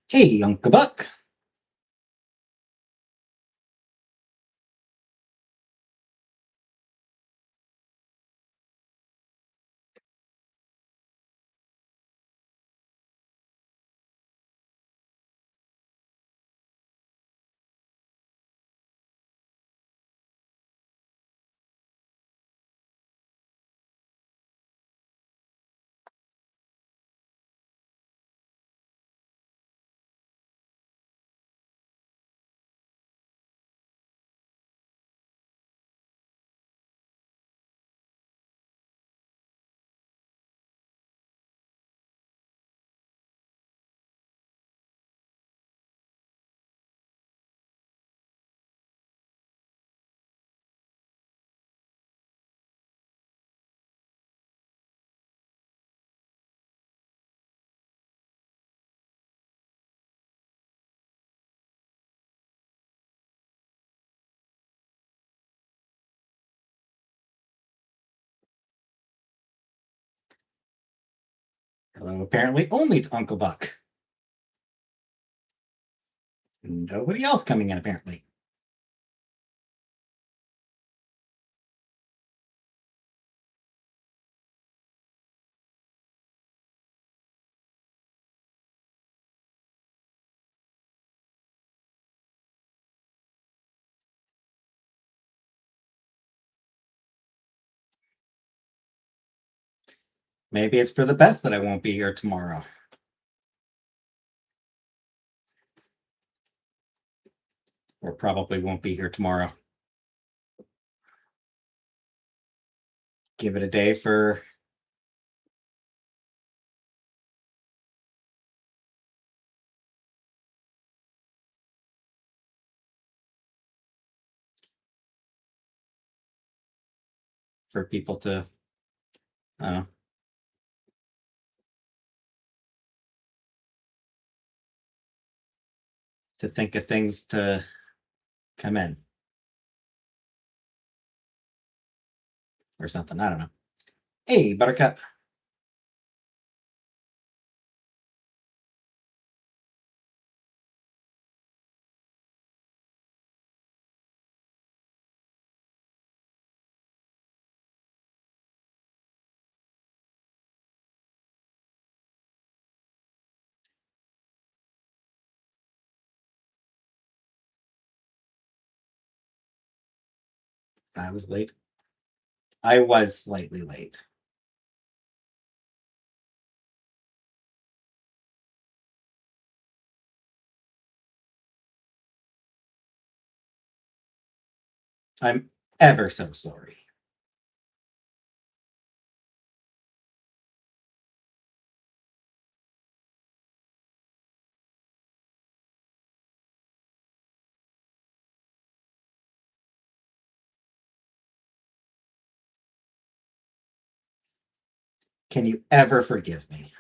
Hey, Uncle Buck. Hello, apparently only Uncle Buck. Nobody else coming in, apparently. Maybe it's for the best that I won't be here tomorrow. Or probably won't be here tomorrow. Give it a day for people to think of things to come in. Or something. I don't know. Hey, Buttercup. I was late. I was slightly late. I'm ever so sorry. Can you ever forgive me?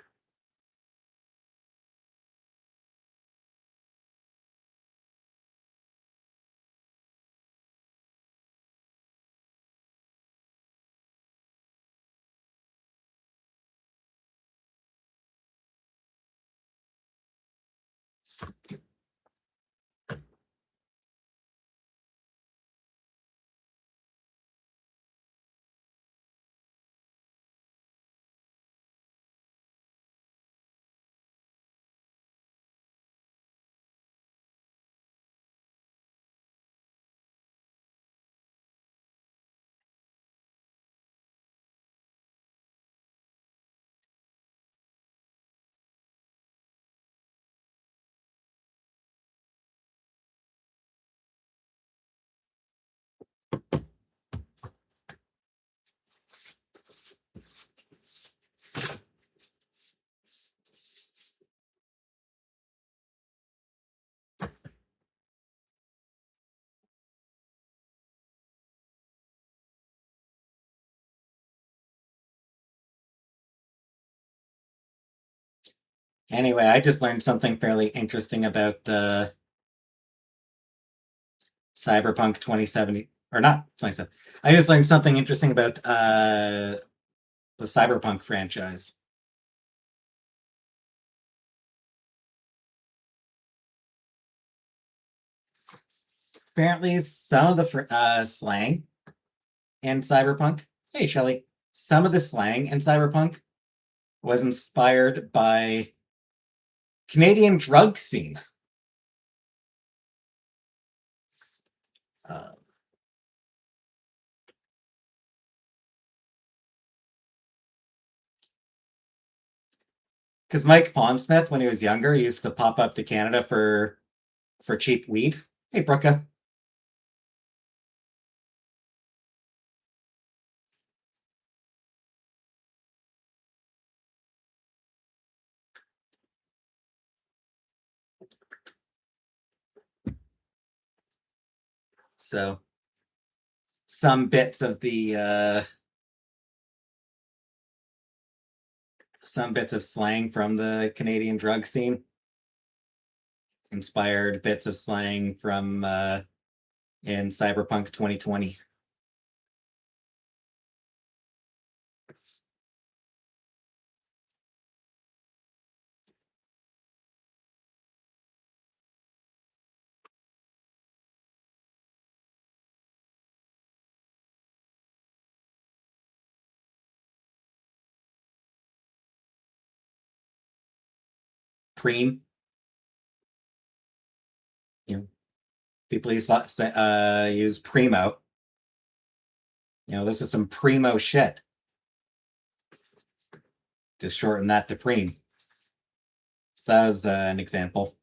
Anyway, I just learned something fairly interesting about Cyberpunk 2070, or not 27. I just learned something interesting about the Cyberpunk franchise. Apparently, some of the slang in Cyberpunk. Hey, Shelly. Some of the slang in Cyberpunk was inspired by Canadian drug scene. Because Mike Pondsmith, when he was younger, he used to pop up to Canada for cheap weed. Hey, Brooka. So some bits of the some bits of slang from the Canadian drug scene inspired bits of slang from in Cyberpunk 2020. Preem. You know, people use primo. This is some primo shit. Just shorten that to preem. So that was an example.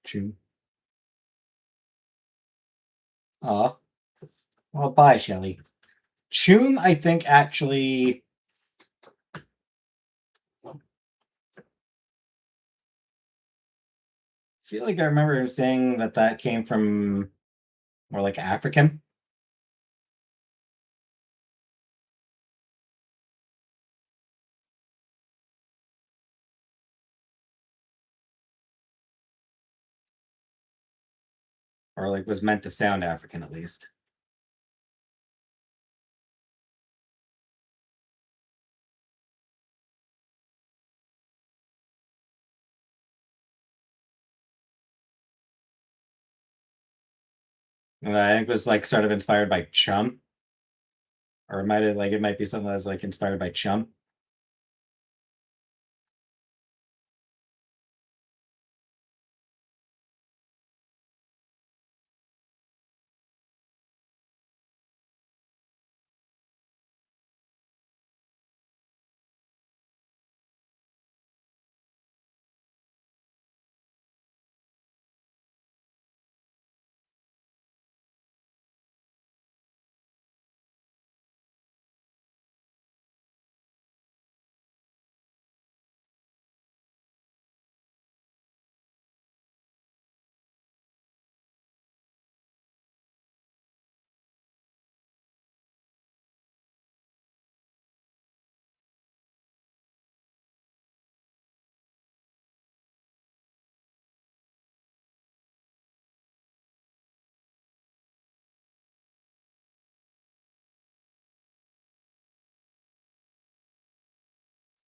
Choom. Aw. Well, bye, Shelly. Choom, I think, actually. I feel like I remember him saying that came from more like African. Or like was meant to sound African at least. I think it was like sort of inspired by Chum. Or it might be something that's like inspired by Chum.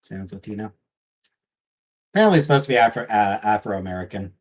Sounds Latino. Apparently it's supposed to be Afro American.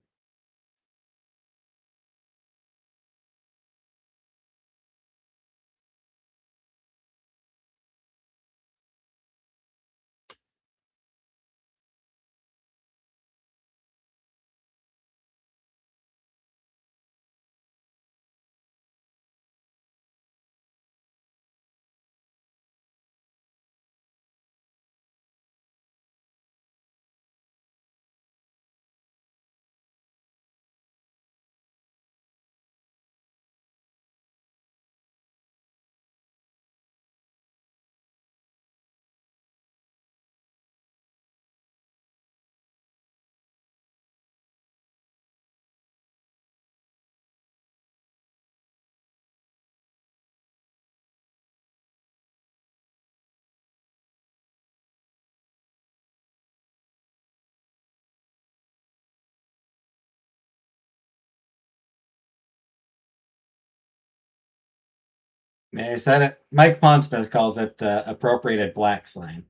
I said it. Mike Pondsmith calls it appropriated black slang.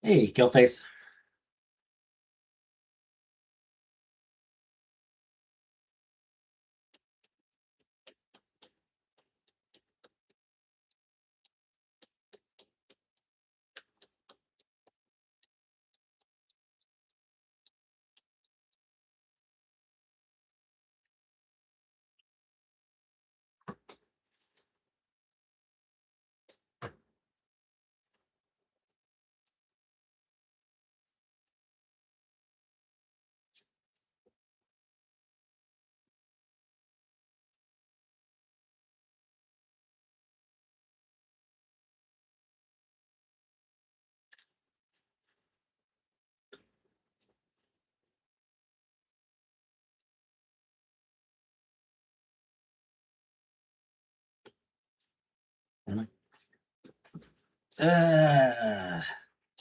Hey, Killface.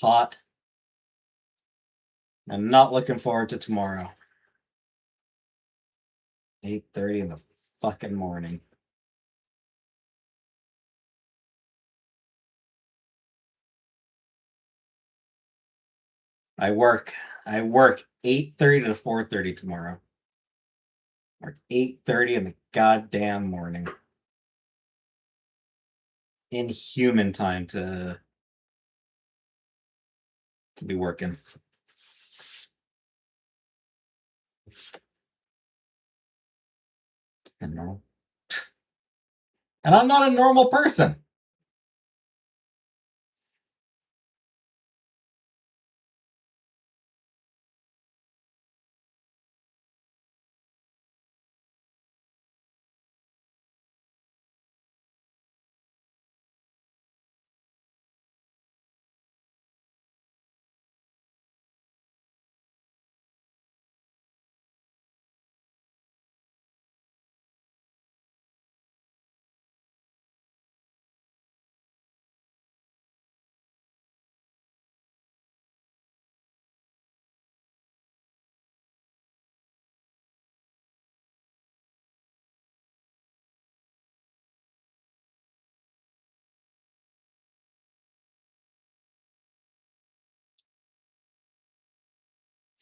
Hot. I'm not looking forward to tomorrow. 8:30 in the fucking morning. I work 8:30 to 4:30 tomorrow. Or 8:30 in the goddamn morning. Inhuman time to be working. And normal. And I'm not a normal person.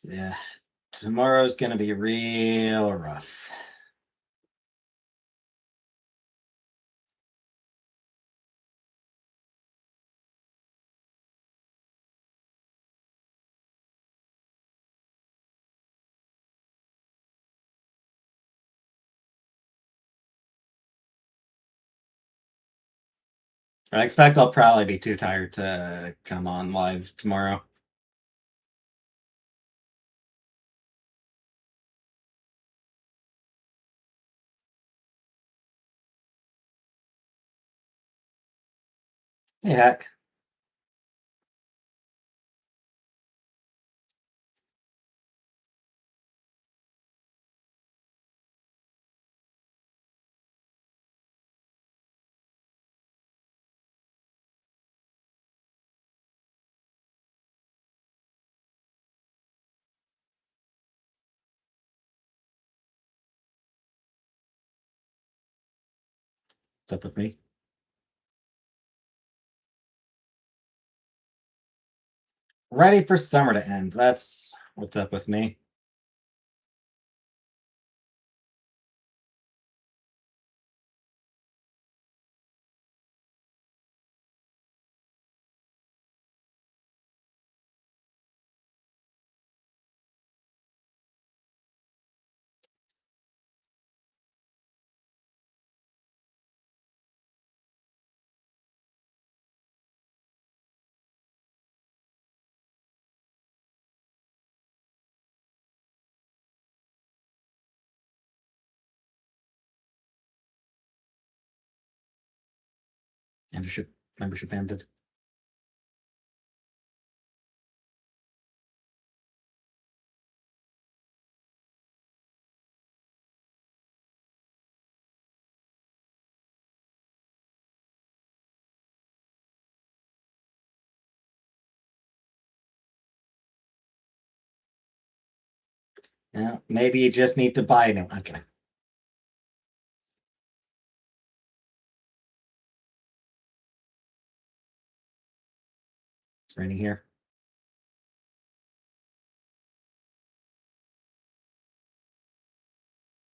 Yeah. Tomorrow's gonna be real rough. I expect I'll probably be too tired to come on live tomorrow. Hey, Hack. What's up with me? Ready for summer to end. That's what's up with me. Membership ended. Well, maybe you just need to buy a new one. Okay. It's raining here.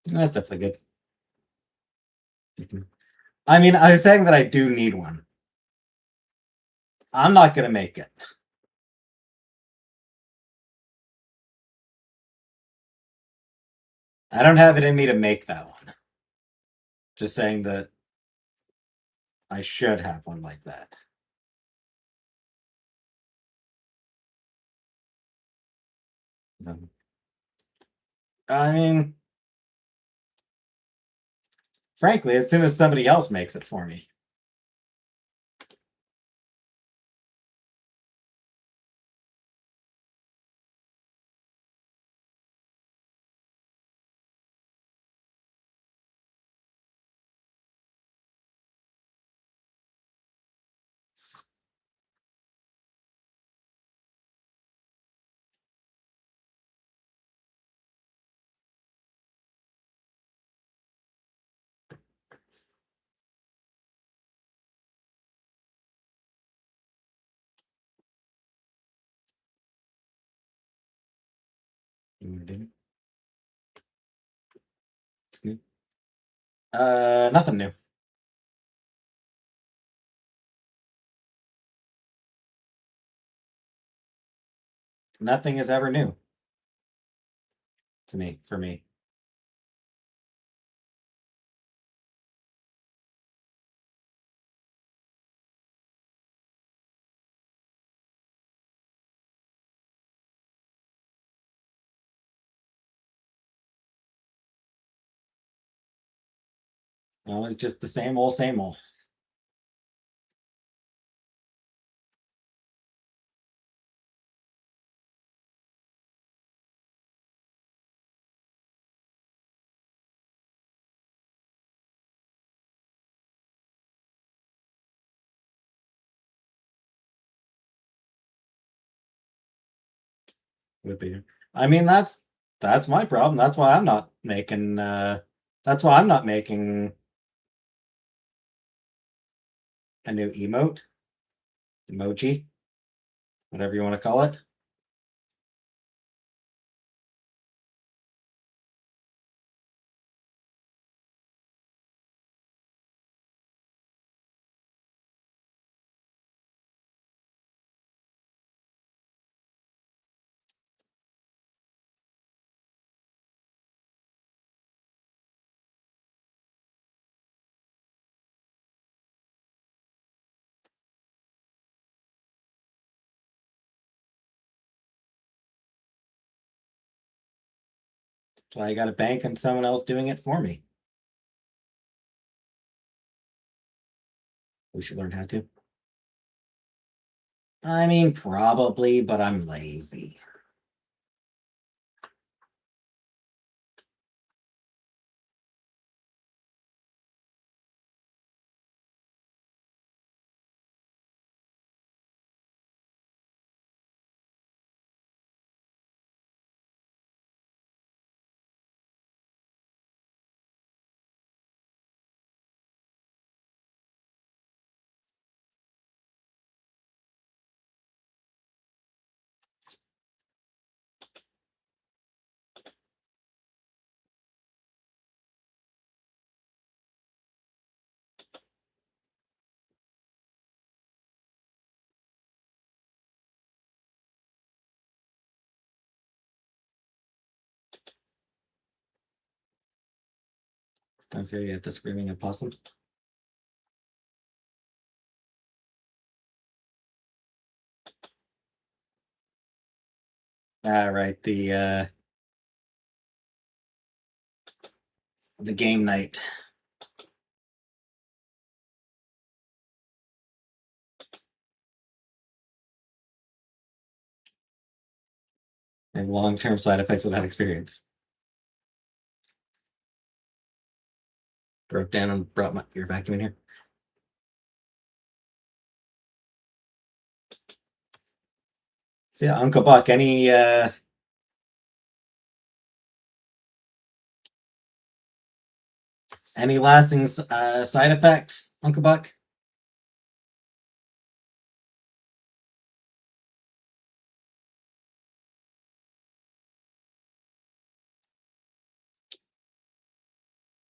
That's definitely good. I mean, I was saying that I do need one. I'm not gonna make it. I don't have it in me to make that one. Just saying that I should have one like that. I mean, frankly, as soon as somebody else makes it for me. Nothing new. Nothing is ever new to me, for me. Well, it's just the same old, same old. Would be. I mean, that's my problem. That's why I'm not making. That's why I'm not making a new emote, emoji, whatever you want to call it. That's why I got to bank on someone else doing it for me. We should learn how to. I mean, probably, but I'm lazy. Don't say you at the screaming opossum. Right, the game night. And long-term side effects of that experience. Broke down and brought your vacuum in here. So yeah, Uncle Buck, Any lasting side effects, Uncle Buck?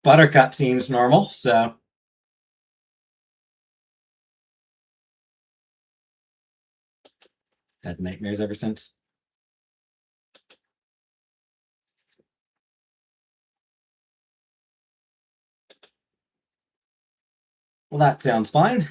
Buttercup seems normal, so. Had nightmares ever since. Well, that sounds fine.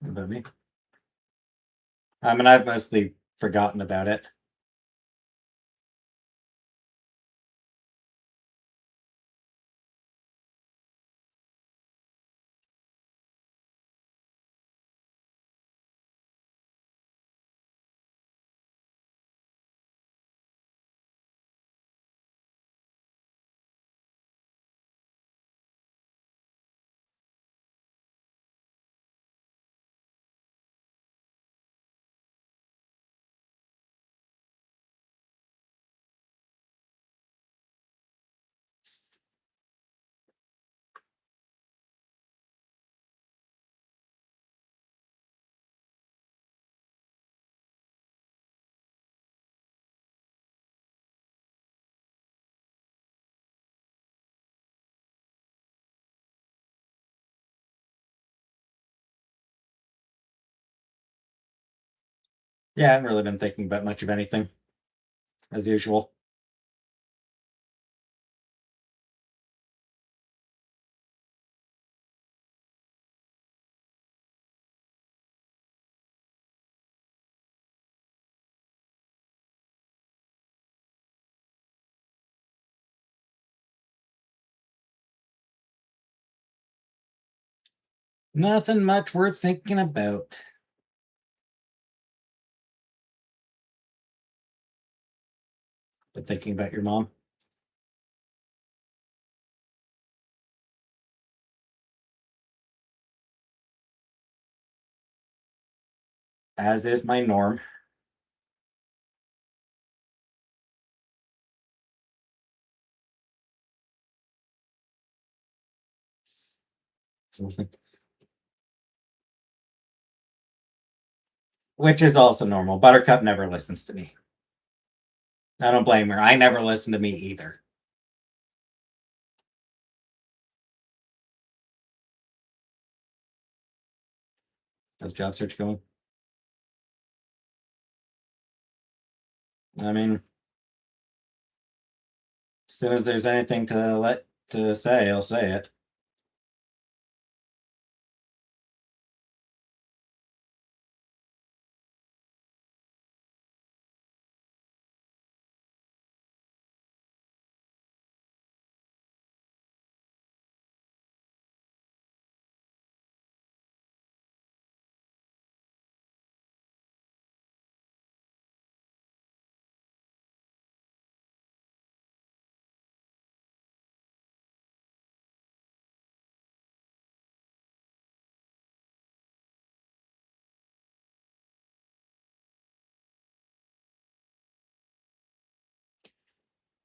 What about me? I mean, I've mostly forgotten about it. Yeah, I haven't really been thinking about much of anything, as usual. Nothing much worth thinking about. But thinking about your mom. As is my norm. Which is also normal. Buttercup never listens to me. I don't blame her. I never listen to me either. How's job search going? I mean, as soon as there's anything to say, I'll say it.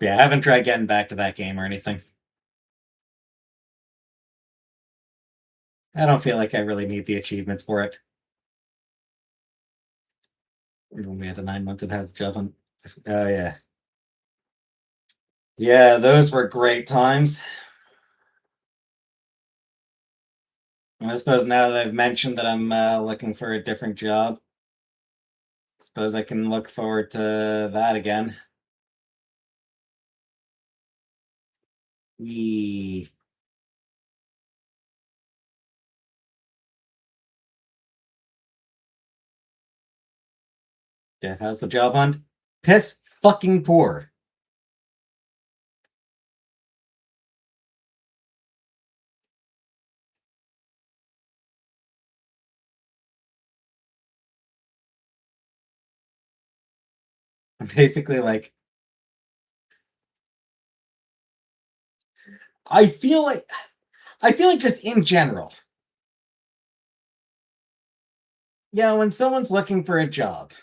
Yeah, I haven't tried getting back to that game or anything. I don't feel like I really need the achievements for it. When we had a 9 month of health job on. Oh yeah. Yeah, those were great times. I suppose now that I've mentioned that I'm looking for a different job, I suppose I can look forward to that again. Yee. Yeah, how's the job hunt? Piss fucking poor. I'm basically like, I feel like just in general, yeah, when someone's looking for a job,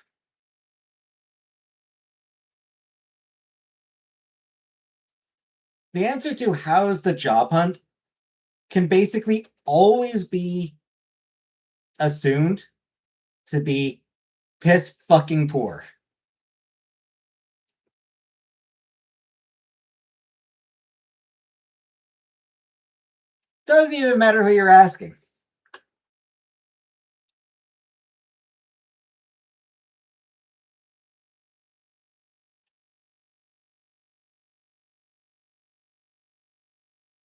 the answer to how's the job hunt can basically always be assumed to be piss fucking poor. Doesn't even matter who you're asking.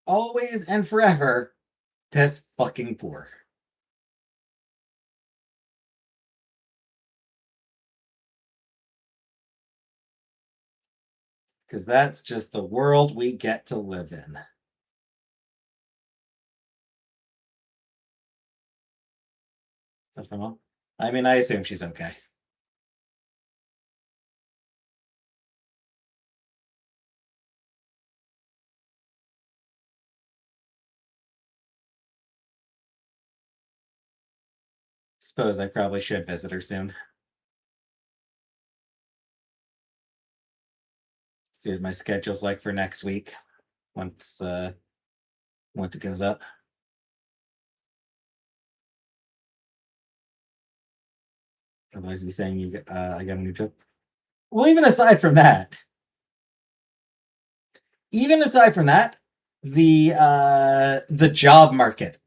Always and forever, piss fucking poor. Because that's just the world we get to live in. That's my mom. I mean, I assume she's okay. Suppose I probably should visit her soon. See what my schedule's like for next week once it goes up. Otherwise, be saying I got a new job. Well, even aside from that, the job market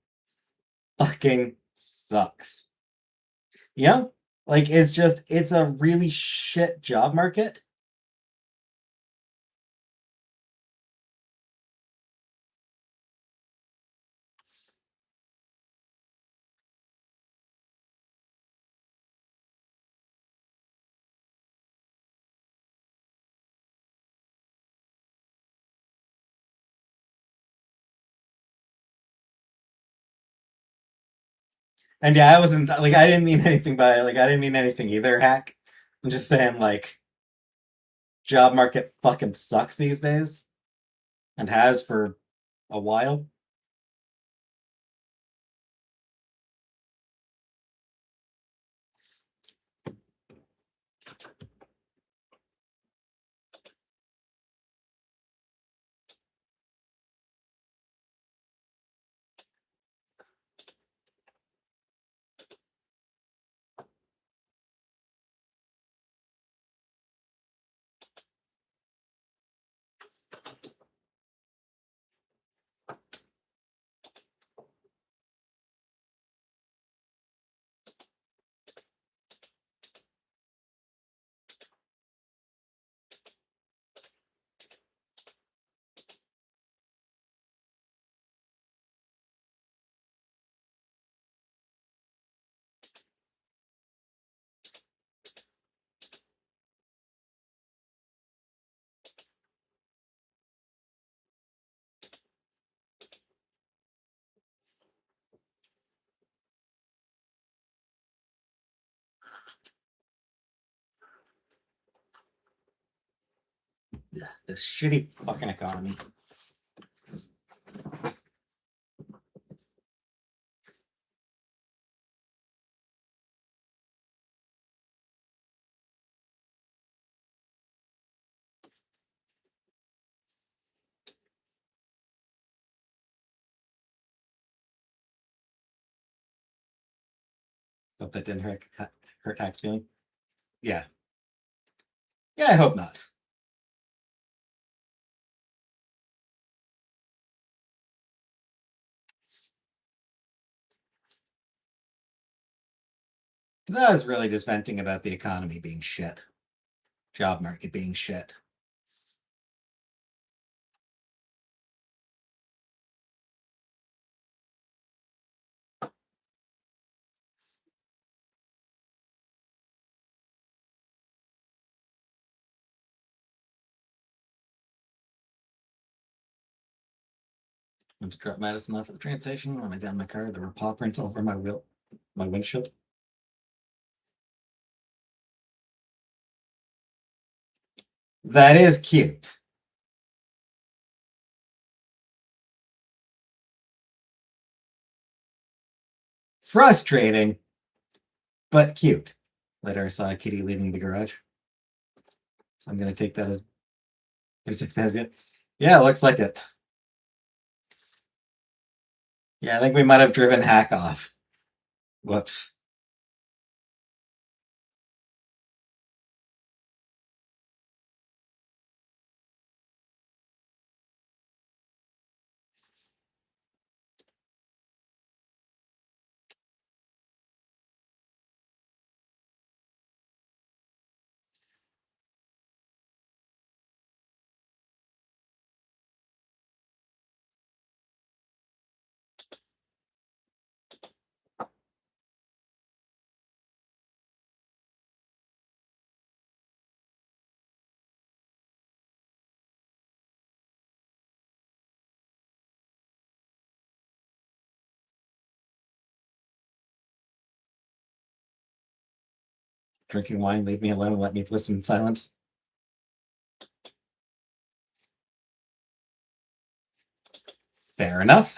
fucking sucks. Yeah, like it's a really shit job market. And yeah, I wasn't like I didn't mean anything by like I didn't mean anything either, hack. I'm just saying like job market fucking sucks these days and has for a while. This shitty fucking economy. Hope that didn't hurt Hack's feeling. Yeah. Yeah, I hope not. Because I was really just venting about the economy being shit. Job market being shit. Went to drop Madison off at the train station. When I got in my car, there were paw prints all over my windshield. That is cute. Frustrating, but cute. Later, I saw a kitty leaving the garage. So I'm gonna take that as it. Yeah, it looks like it. Yeah, I think we might have driven Hack off. Whoops. Drinking wine, leave me alone and let me listen in silence. Fair enough.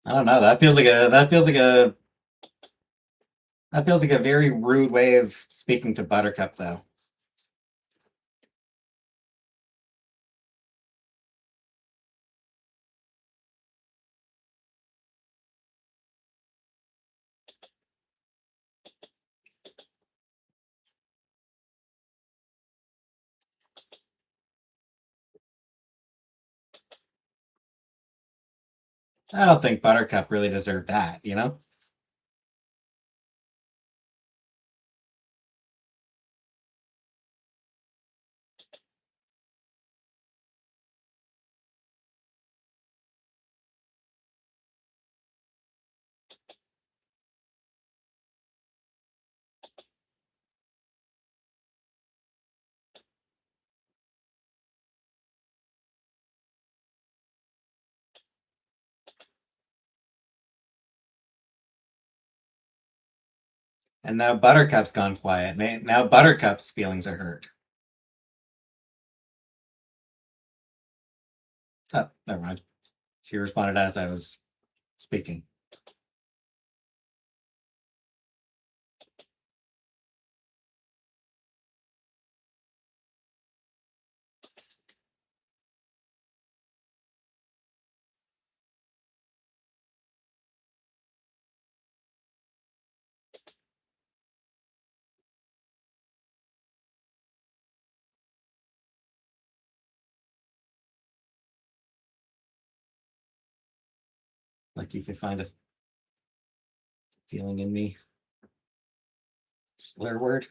I don't know. That feels like a very rude way of speaking to Buttercup, though. I don't think Buttercup really deserved that, you know? And now Buttercup's gone quiet. Now Buttercup's feelings are hurt. Oh, never mind. She responded as I was speaking. Like if you find a feeling in me. Slur word.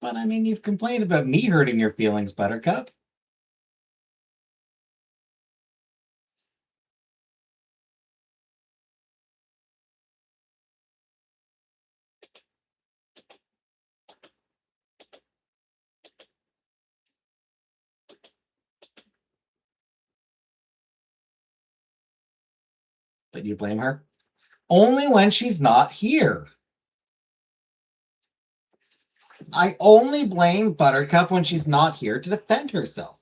But I mean, you've complained about me hurting your feelings, Buttercup. But you blame her? Only when she's not here. I only blame Buttercup when she's not here to defend herself.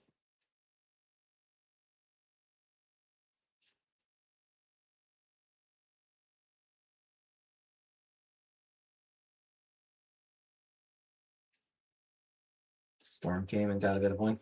Storm came and got a bit of one.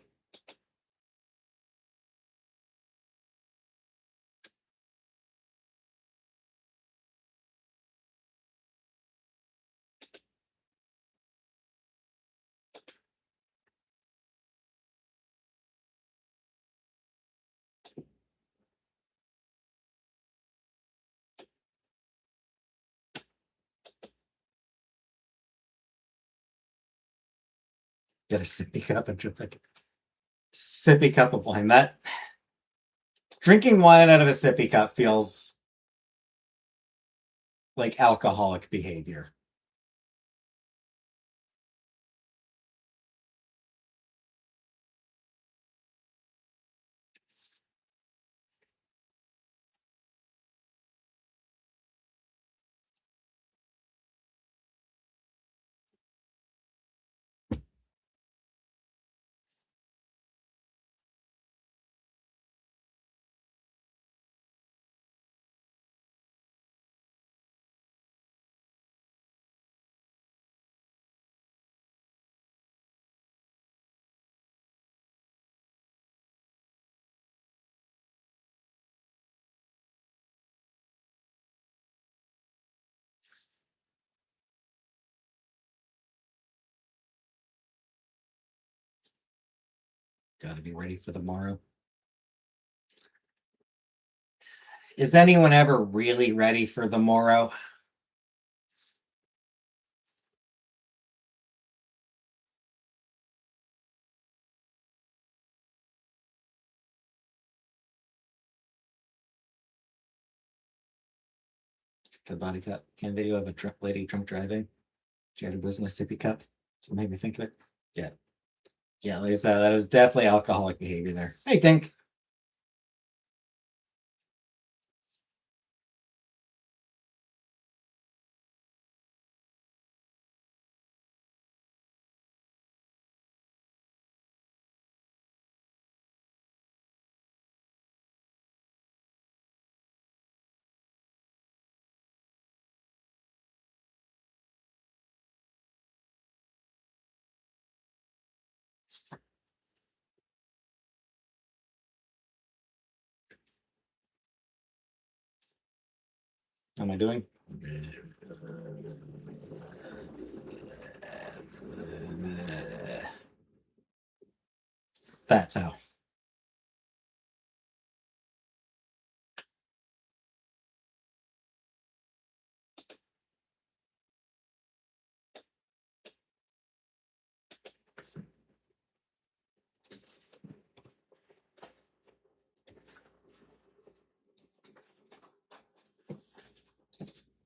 Get a sippy cup and drink like a sippy cup of wine. That drinking wine out of a sippy cup feels like alcoholic behavior. Got to be ready for the morrow. Is anyone ever really ready for the morrow? The body cup can video of a lady drunk driving. She had a booze in a sippy cup. So it made me think of it. Yeah. Yeah, Lisa, that is definitely alcoholic behavior there. Hey, Think. How am I doing? That's how.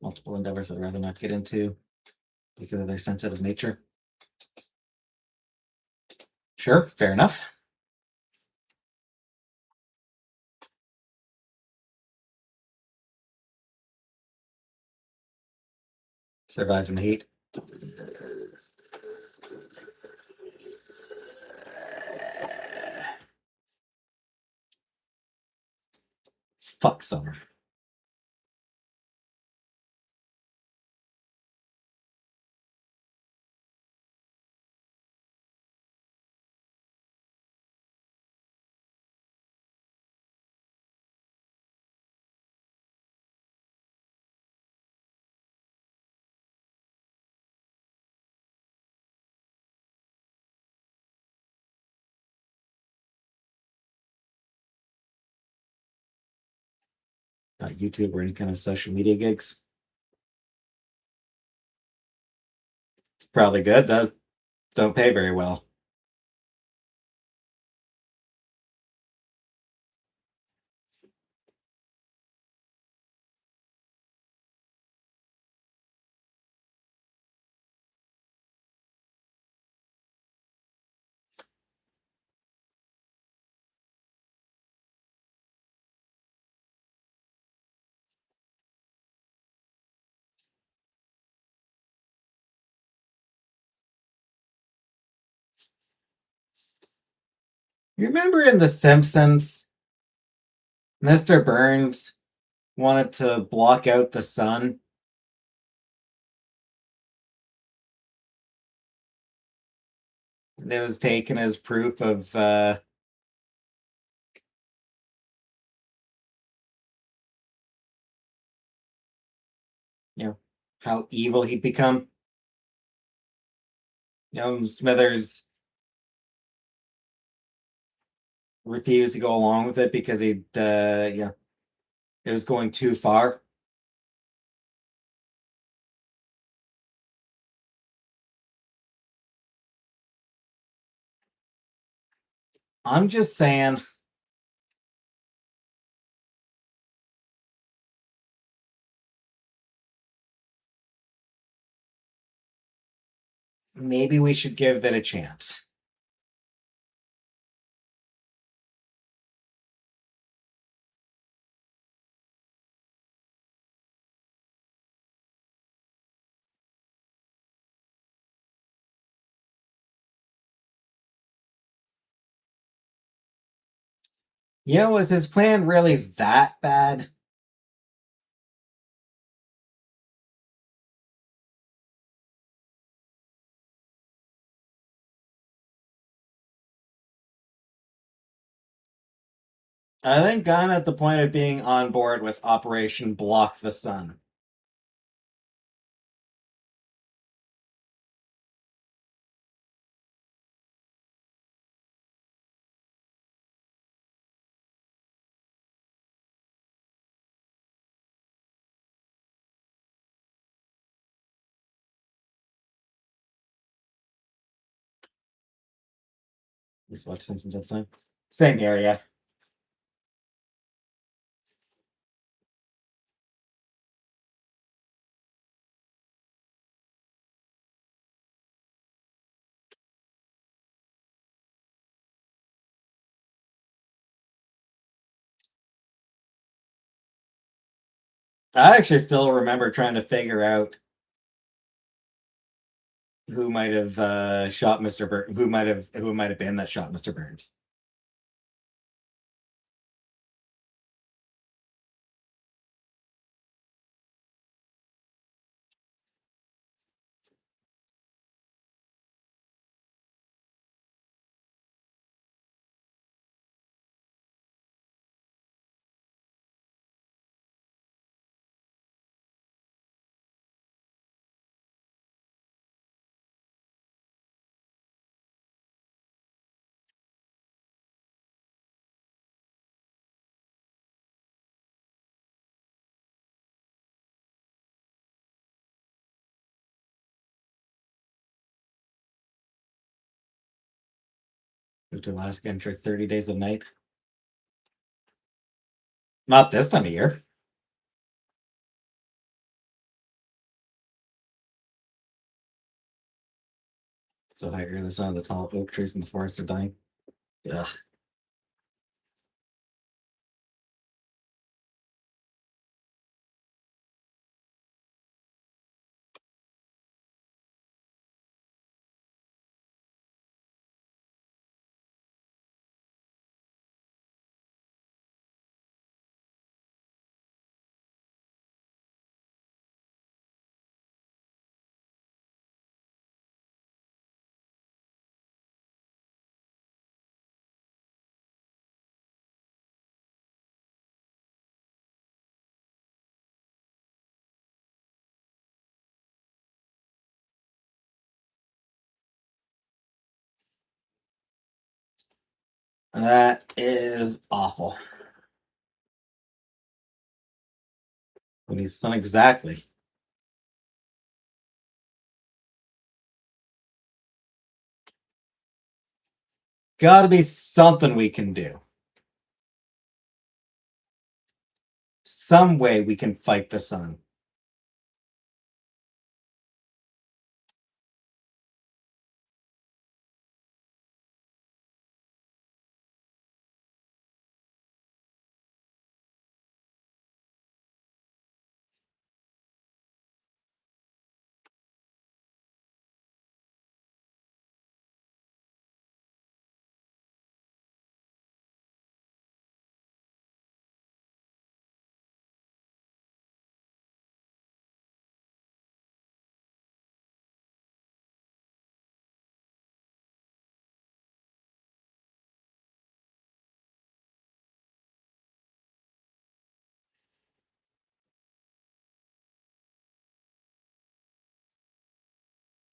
Multiple endeavors I'd rather not get into because of their sensitive nature. Sure, fair enough. Survive in the heat. Fuck summer. Not YouTube or any kind of social media gigs. It's probably good. Those don't pay very well. You remember in The Simpsons, Mr. Burns wanted to block out the sun? And it was taken as proof of how evil he'd become. Smithers refused to go along with it because it was going too far. I'm just saying. Maybe we should give it a chance. Was his plan really that bad? I think I'm at the point of being on board with Operation Block the Sun. Let's watch Simpsons all the time. Same area. I actually still remember trying to figure out who might have shot Mr. Burns. Who might have been that shot Mr. Burns. Moved to Alaska after 30 days of night. Not this time of year. So high early sun of the tall oak trees in the forest are dying. Ugh. That is awful. When he's done exactly. Gotta be something we can do. Some way we can fight the sun.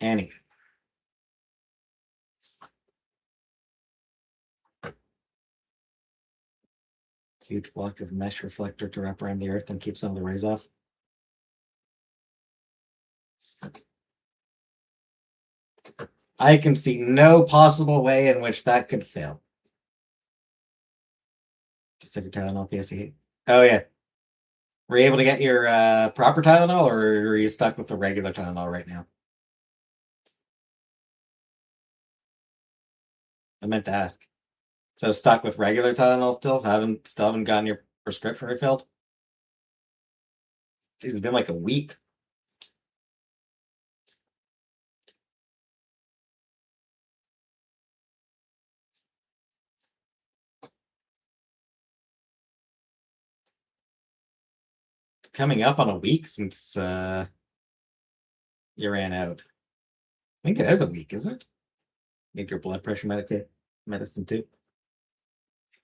Any. Huge block of mesh reflector to wrap around the earth and keep some of the rays off. I can see no possible way in which that could fail. Just take your Tylenol PSE. Oh yeah. Were you able to get your proper Tylenol, or are you stuck with the regular Tylenol right now? I meant to ask. So stuck with regular Tylenol still? Still haven't gotten your prescription refilled? Jeez, it's been like a week. It's coming up on a week since you ran out. I think it is a week, is it? Need your blood pressure medicine too.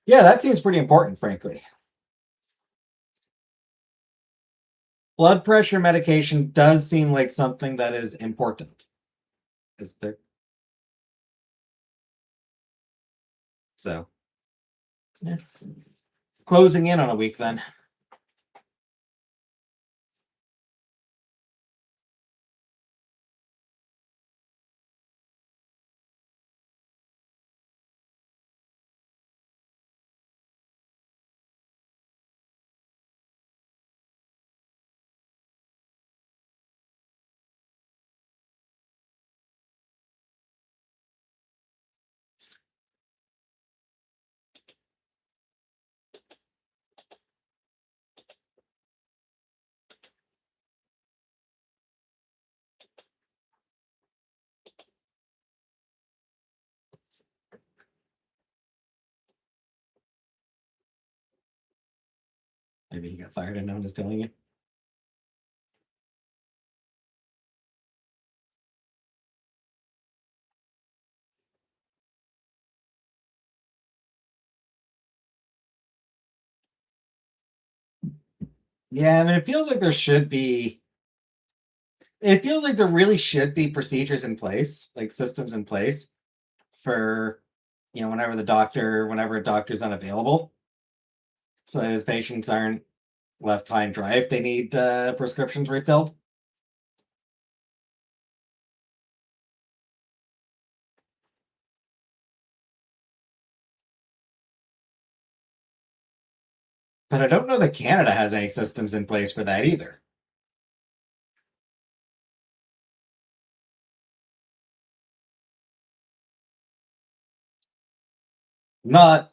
Yeah, that seems pretty important, frankly. Blood pressure medication does seem like something that is important. Is there? So, yeah. Closing in on a week then. Maybe he got fired and no one is telling you. Yeah, I mean, it feels like there should be. It feels like there really should be procedures in place, like systems in place for, whenever a doctor's unavailable, so that his patients aren't left high and dry if they need prescriptions refilled. But I don't know that Canada has any systems in place for that either. Not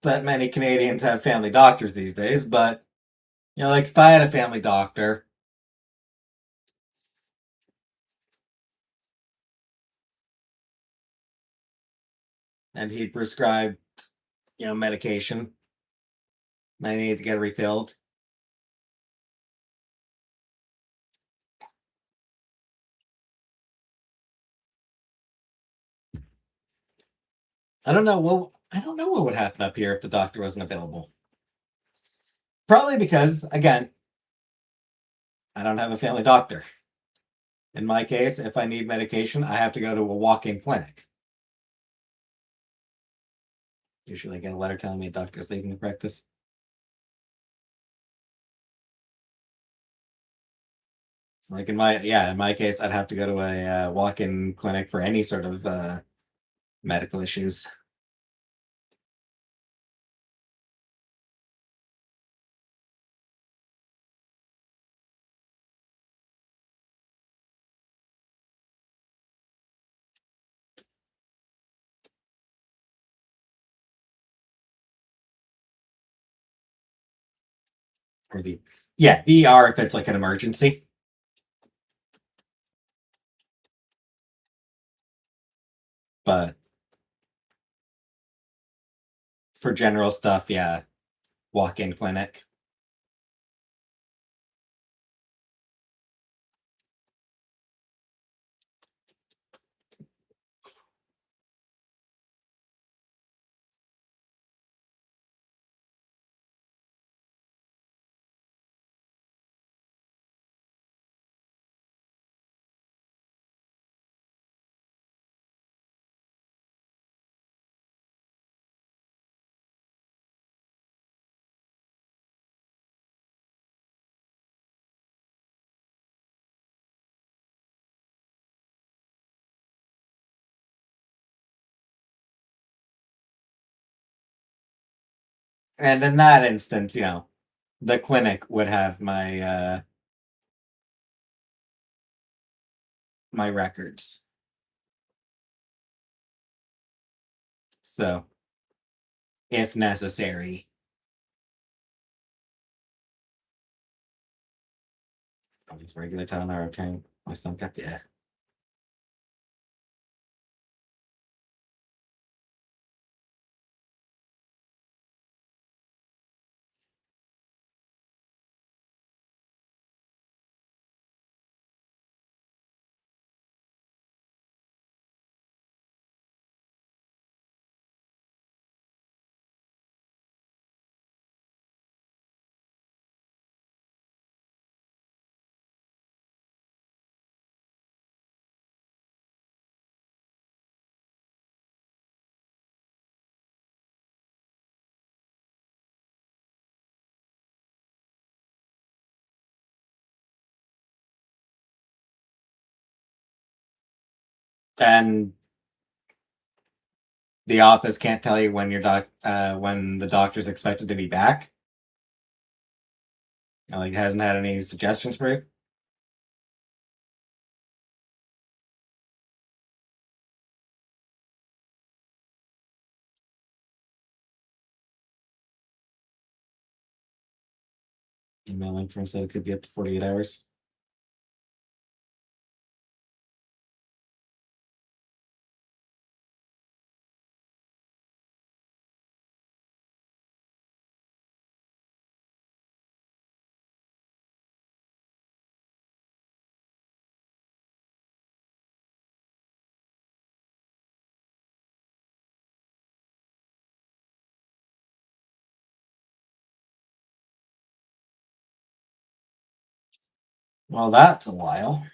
that many Canadians have family doctors these days, but like if I had a family doctor, and he prescribed, medication, and I need to get refilled. I don't know. Well, I don't know what would happen up here if the doctor wasn't available. Probably because, again, I don't have a family doctor. In my case, if I need medication, I have to go to a walk-in clinic. Usually I get a letter telling me a doctor is leaving the practice. Like in my case, I'd have to go to a walk-in clinic for any sort of medical issues. Or the ER if it's like an emergency. But for general stuff, yeah, walk-in clinic. And in that instance, you know, the clinic would have my my records. So, if necessary. All these regular town are returning my stomach up, yeah. And the office can't tell you when when the doctor's expected to be back. Like, hasn't had any suggestions for you. Emailing from said it could be up to 48 hours. Well, that's a while.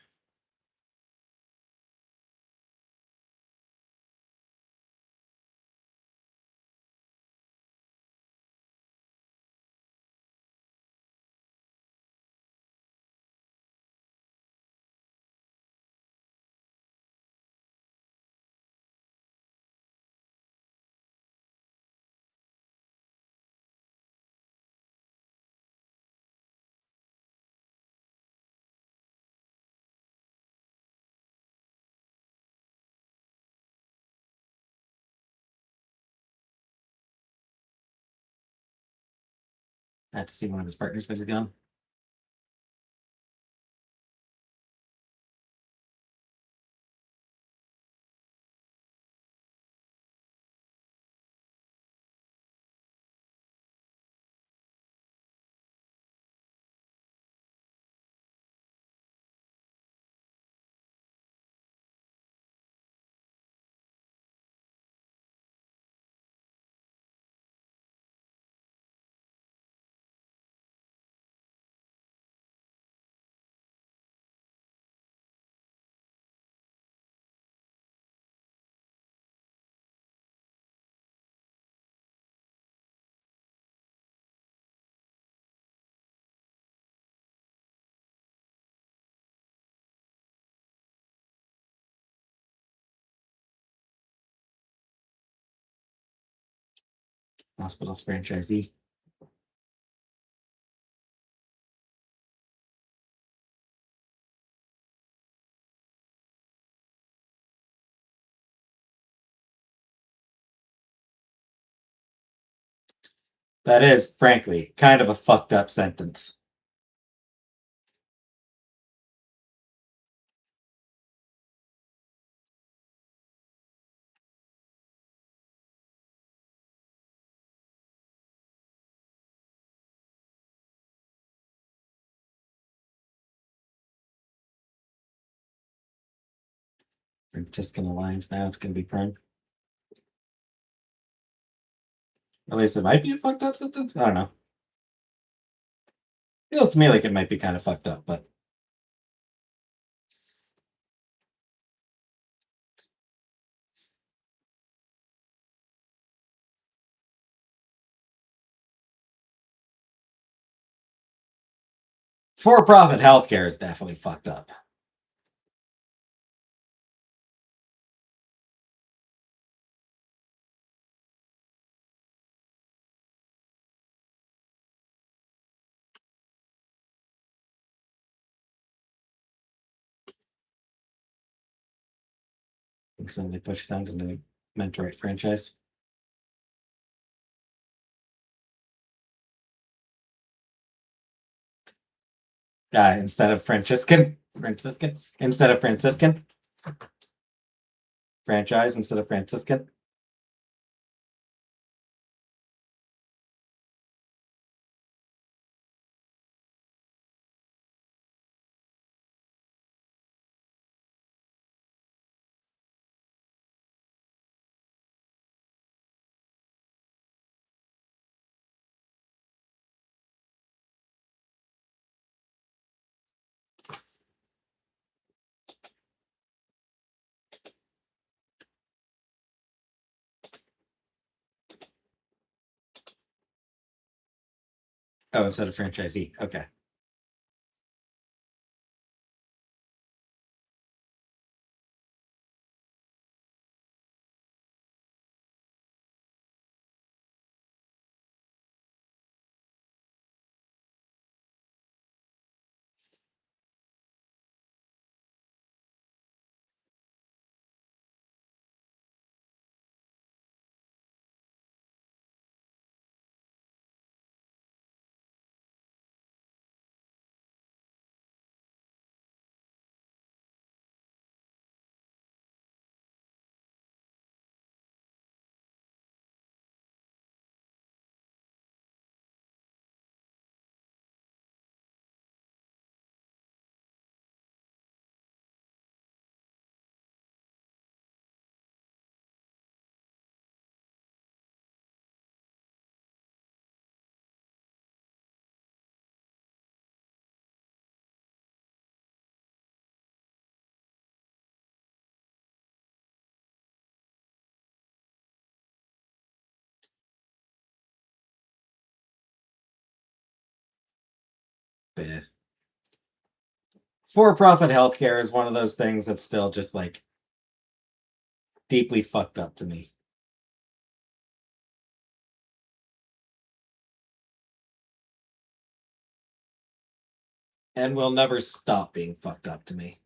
I had to see one of his partners visit on. Hospital's franchisee. That is, frankly, kind of a fucked up sentence. Franciscan Alliance now, it's gonna be Prime. At least it might be a fucked up sentence. I don't know. Feels to me like it might be kind of fucked up, but for-profit healthcare is definitely fucked up. making some of the push sound into a Mentorite franchise. Instead of Franciscan. Franciscan. Instead of Franciscan. Franchise instead of Franciscan. Oh, instead of franchisee. Okay. For-profit healthcare is one of those things that's still just like deeply fucked up to me. And will never stop being fucked up to me.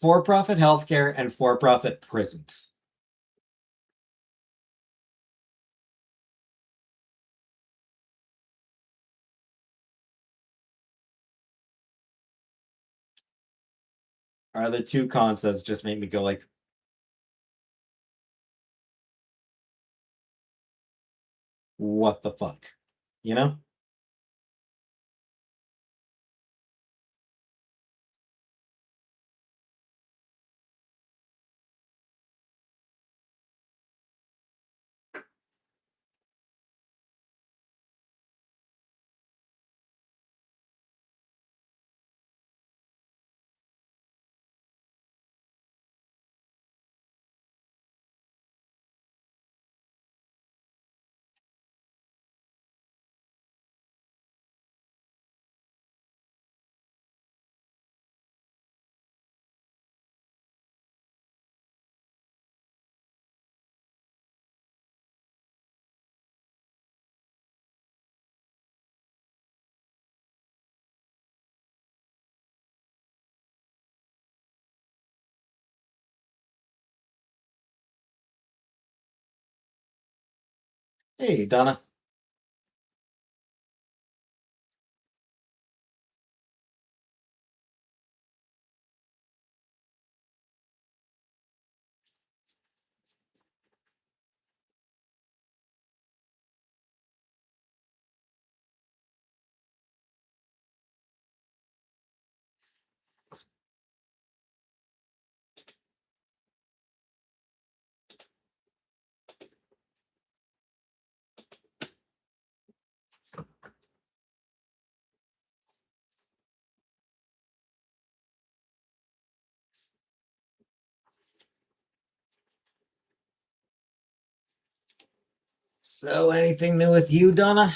For-profit healthcare and for-profit prisons. Are the two concepts just make me go like, what the fuck? You know? Hey, Donna. So, anything new with you, Donna?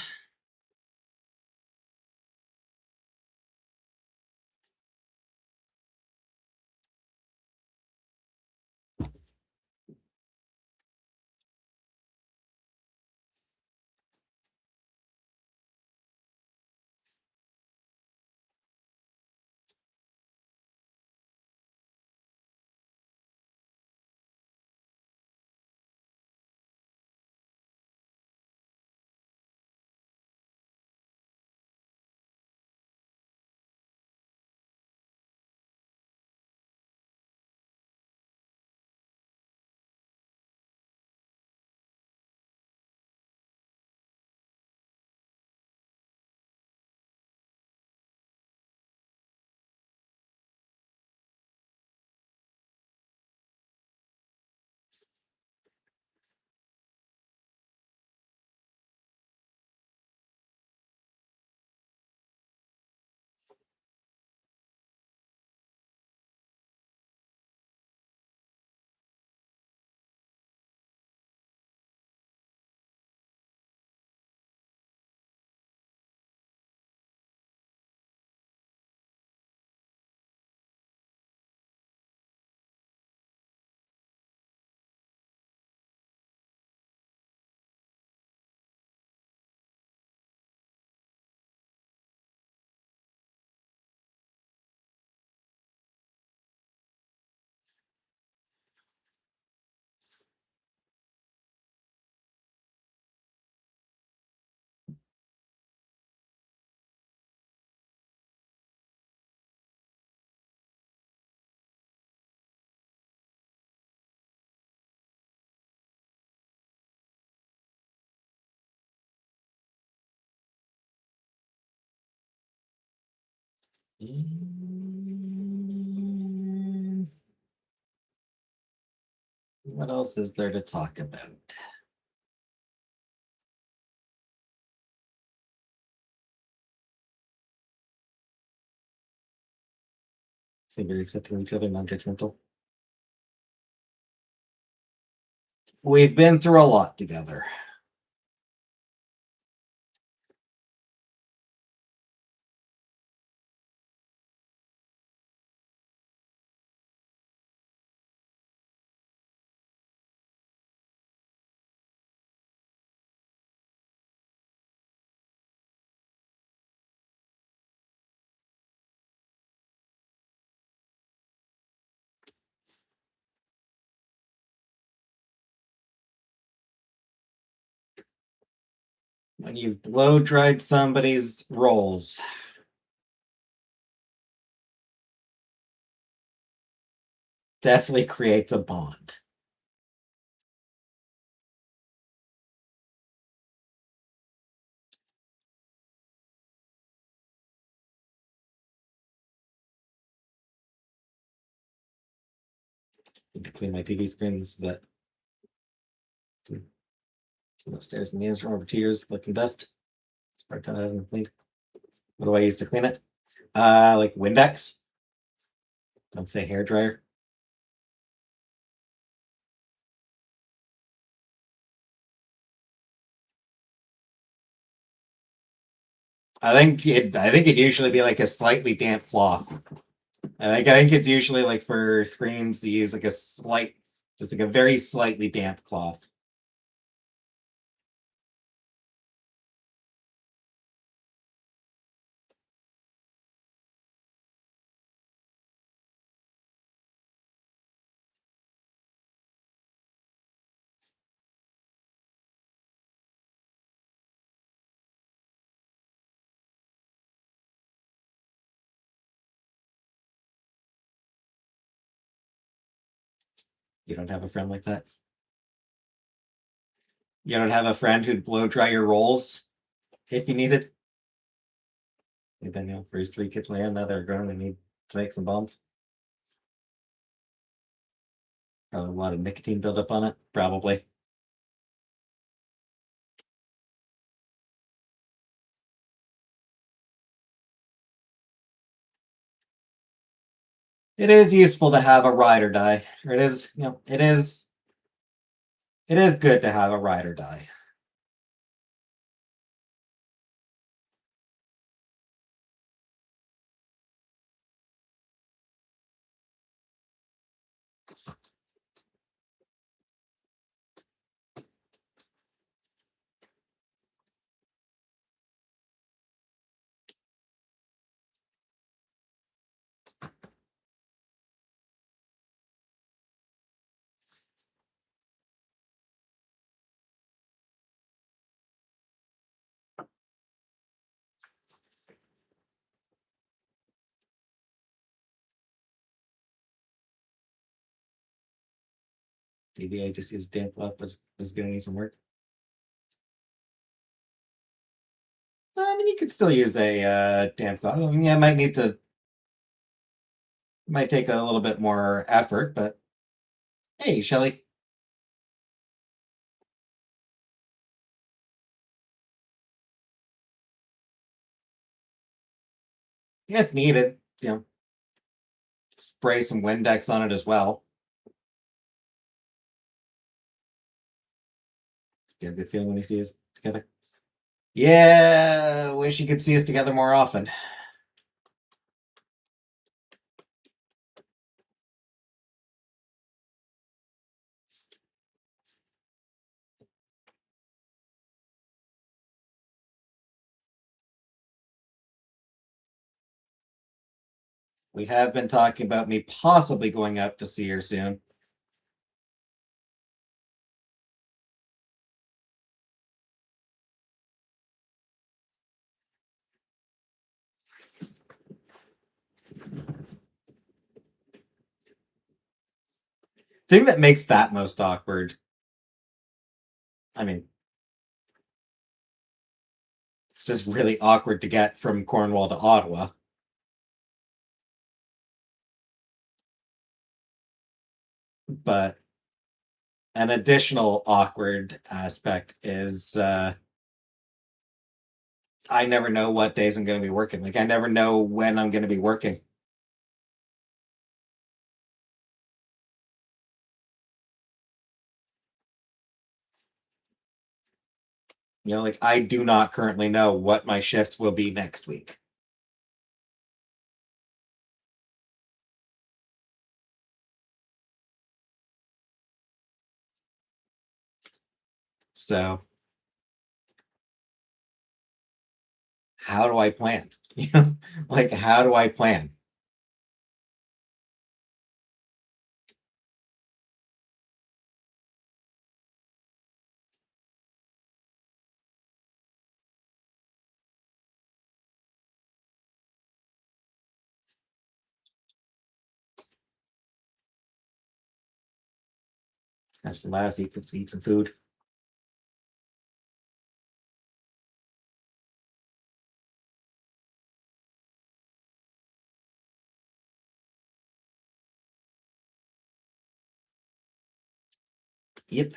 What else is there to talk about? Seem very accepting each other, non-judgmental. We've been through a lot together. When you've blow dried somebody's rolls. Definitely creates a bond. Need to clean my TV screen. This is that. Upstairs in the room over 2 years collecting dust. Part time hasn't been cleaned. What do I use to clean it? Like Windex. Don't say hair dryer. I think it'd usually be like a slightly damp cloth. I think it's usually like for screens to use like a slight, just like a very slightly damp cloth. You don't have a friend like that? You don't have a friend who'd blow dry your rolls if you needed? And then you'll raise 3 kids my now they're grown and need to make some bombs. Probably a lot of nicotine buildup on it. Probably. It is useful to have a ride or die. Or it is, it is good to have a ride or die. DVA just uses damp fluff, but is going to need some work. I mean, you could still use a damp cloth. I mean, yeah, might take a little bit more effort, but hey, Shelly. If needed, spray some Windex on it as well. Get a good feeling when you see us together. Yeah, wish you could see us together more often. We have been talking about me possibly going out to see her soon. Thing that makes that most awkward, I mean, it's just really awkward to get from Cornwall to Ottawa. But an additional awkward aspect is I never know what days I'm going to be working. Like, I never know when I'm going to be working. Like, I do not currently know what my shifts will be next week. So, how do I plan? Like, how do I plan? Have some laughs, eat some food. Yep.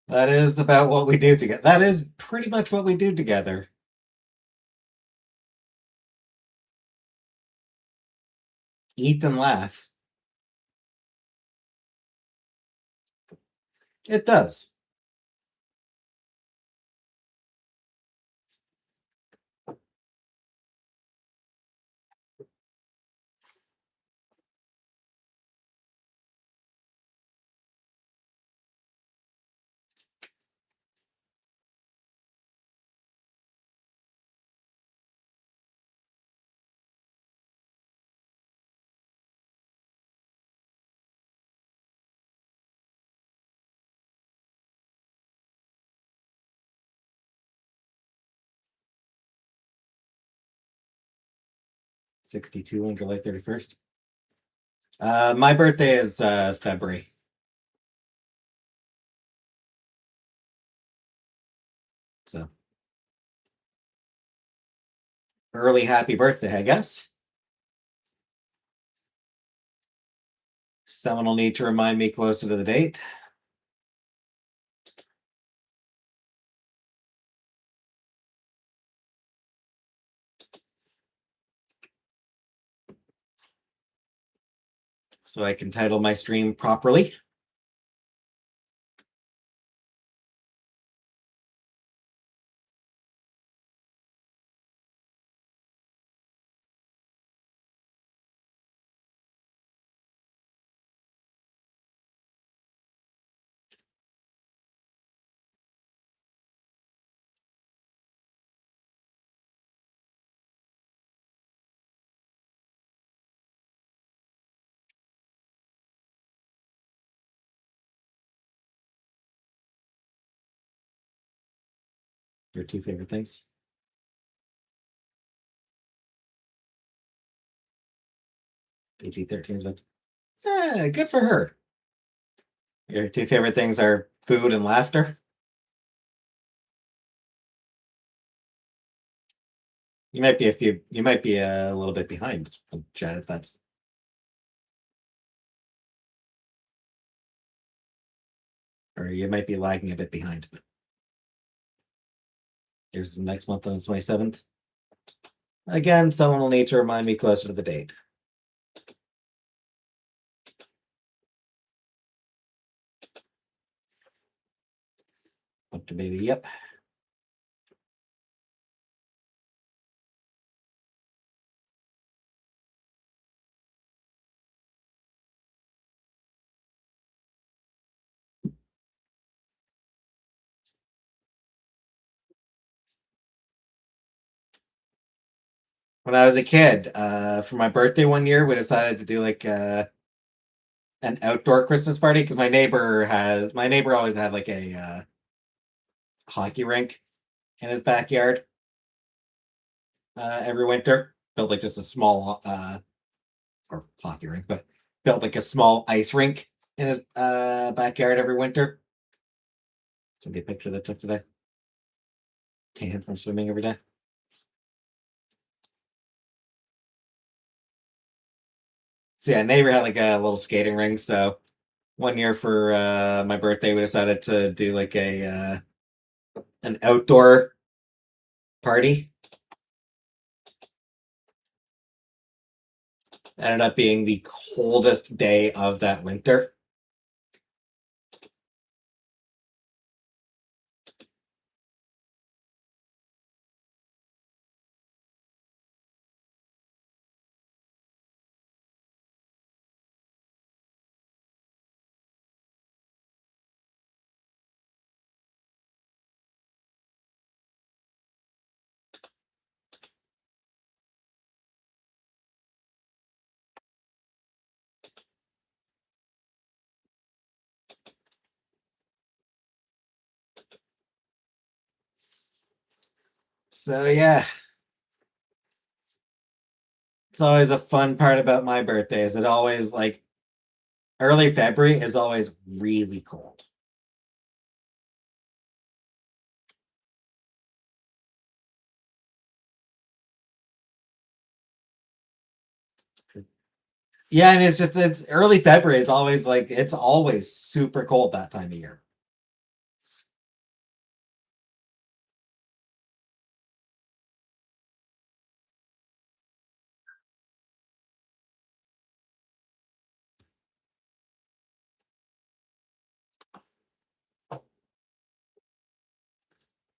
That is about what we do together. That is pretty much what we do together. Eat and laugh. It does. '62 on July 31st. My birthday is February. So early happy birthday, I guess. Someone will need to remind me closer to the date. So I can title my stream properly. Your two favorite things? PG-13 is what? Good for her. Your two favorite things are food and laughter? You might be a little bit behind, Chad, if that's. Or you might be lagging a bit behind, but here's next month on the 27th. Again, someone will need to remind me closer to the date. Up to baby, yep. When I was a kid, for my birthday one year, we decided to do like an outdoor Christmas party because my neighbor always had like a hockey rink in his backyard every winter. Built like just a small or hockey rink, but built like a small ice rink in his backyard every winter. Send you a picture that I took today. Tan from swimming every day. So yeah, neighbor had like a little skating rink. So one year for my birthday, we decided to do like a an outdoor party. Ended up being the coldest day of that winter. So yeah, it's always a fun part about my birthday. Is it always like early February is always really cold. Yeah, I mean it's early February is always like it's always super cold that time of year.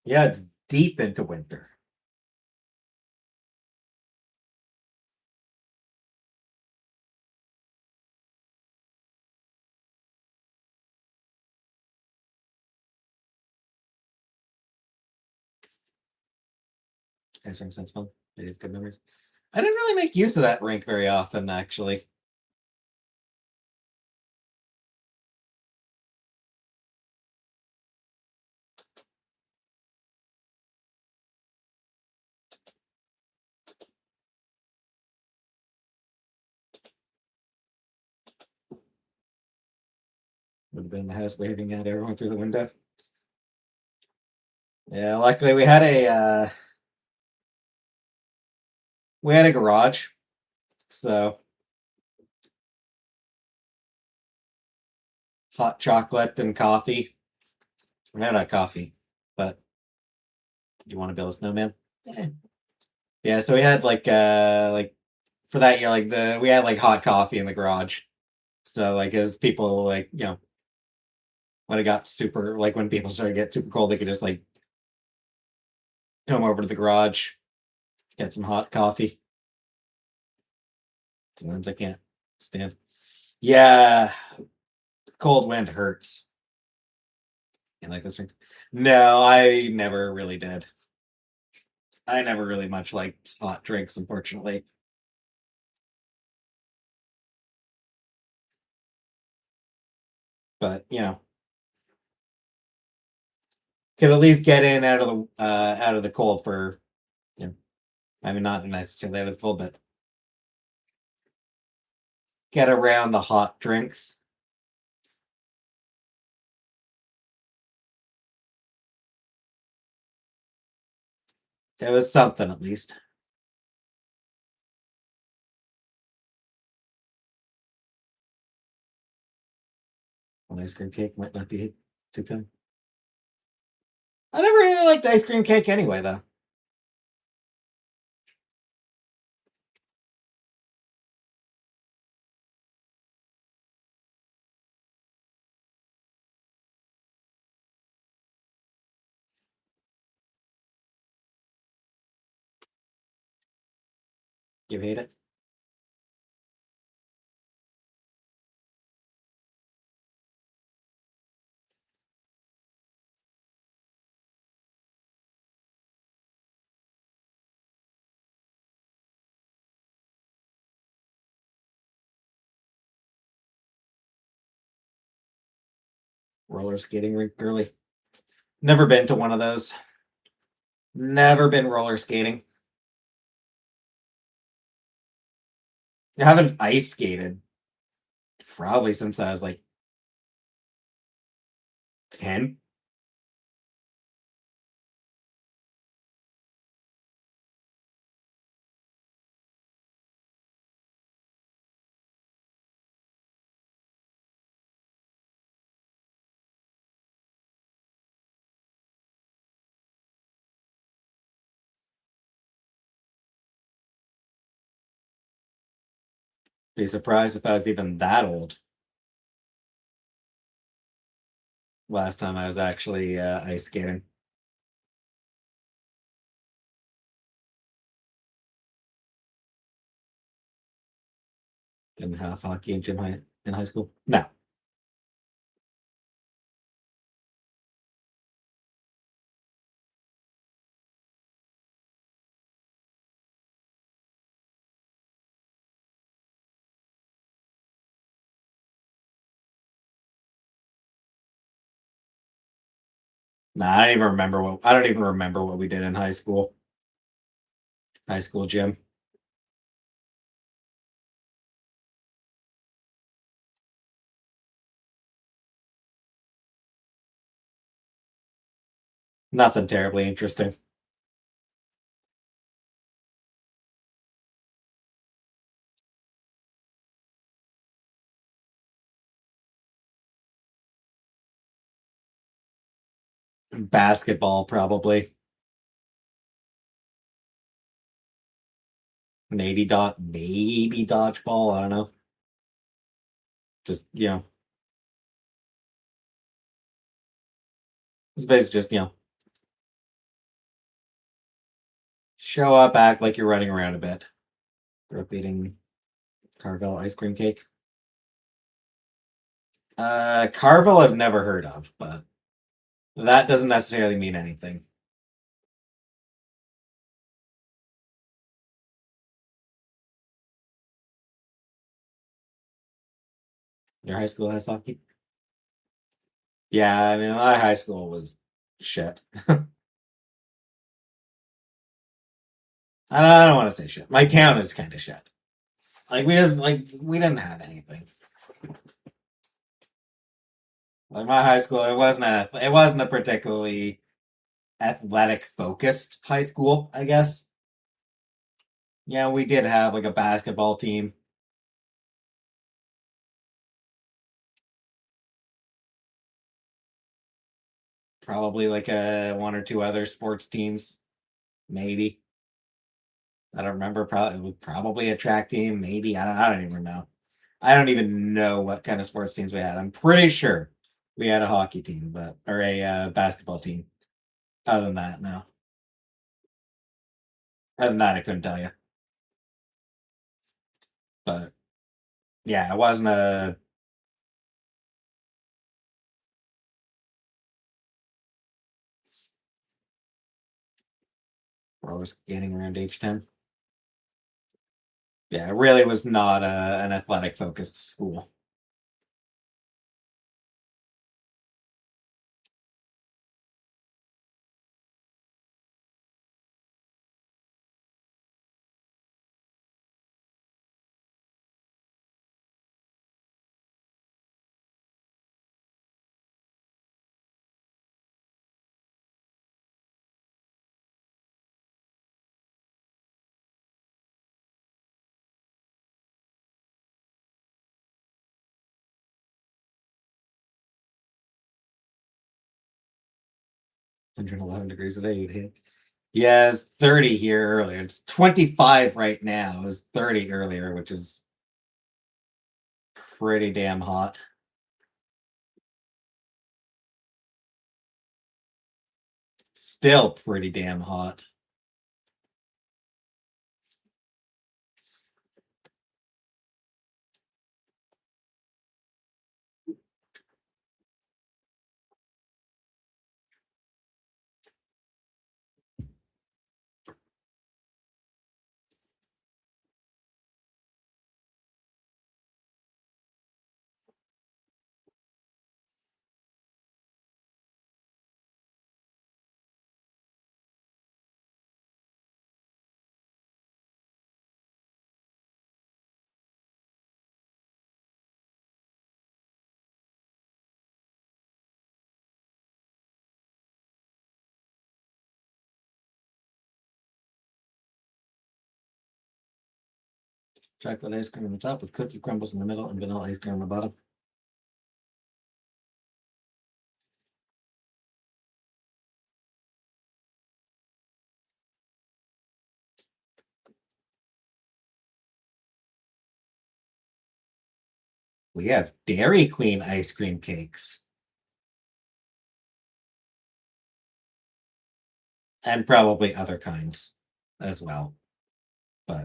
Yeah, it's deep into winter. Has some sense fun. I have good memories. I didn't really make use of that rink very often, actually. Would have been in the house waving at everyone through the window. Yeah, luckily we had a garage, so hot chocolate and coffee. No, not coffee, but do you want to build a snowman? Yeah. Yeah, so we had like for that year, like we had like hot coffee in the garage. So like as people like, when it got super like when people started to get super cold, they could just like come over to the garage, get some hot coffee. Sometimes I can't stand. Yeah, cold wind hurts. You like this drink? No, I never really did. I never really much liked hot drinks, unfortunately. But Could at least get in out of the cold for, I mean, not necessarily out of the cold, but get around the hot drinks. It was something at least. An ice cream cake might not be too fun. I never really liked ice cream cake anyway, though. You hate it? Roller skating rink girly. Never been to one of those. Never been roller skating. I haven't ice skated probably since I was like 10. Be surprised if I was even that old last time I was actually ice skating. Didn't have hockey in in high school. No. Nah, I don't even remember what we did in high school. High school gym. Nothing terribly interesting. Basketball, probably. Maybe dodgeball. I don't know. Just it's basically just show up, act like you're running around a bit. Grew up eating Carvel ice cream cake. Carvel I've never heard of, but that doesn't necessarily mean anything. Your high school has hockey? Yeah, I mean, my high school was shit. I don't want to say shit. My town is kind of shit. Like we didn't have anything. Like my high school, it wasn't a particularly athletic focused high school, I guess. Yeah, we did have like a basketball team. Probably like one or two other sports teams, maybe. I don't remember. Probably a track team, maybe. I don't even know. I don't even know what kind of sports teams we had. I'm pretty sure we had a hockey team, but or a basketball team. Other than that, no. Other than that, I couldn't tell you. But yeah, it wasn't a. Roller skating around age 10. Yeah, it really was not an athletic focused school. 111 degrees a day, you'd hit. Yeah, it's 30 here earlier. It's 25 right now. It was 30 earlier, which is pretty damn hot. Still pretty damn hot. Chocolate ice cream on the top with cookie crumbles in the middle and vanilla ice cream on the bottom. We have Dairy Queen ice cream cakes. And probably other kinds as well. But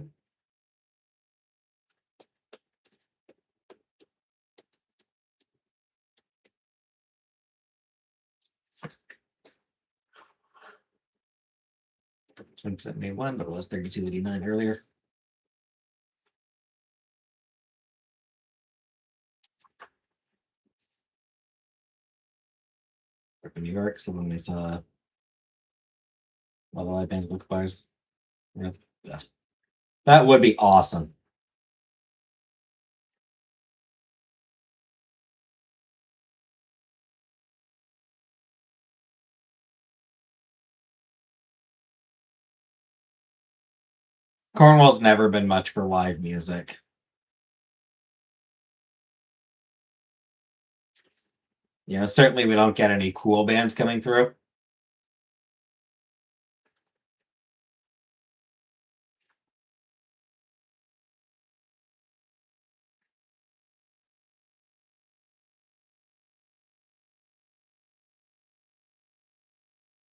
$171, but it was $32.89 earlier. Up in New York, so when they saw Lava Live Band Look Bars, yeah. That would be awesome. Cornwall's never been much for live music. Yeah, certainly we don't get any cool bands coming through.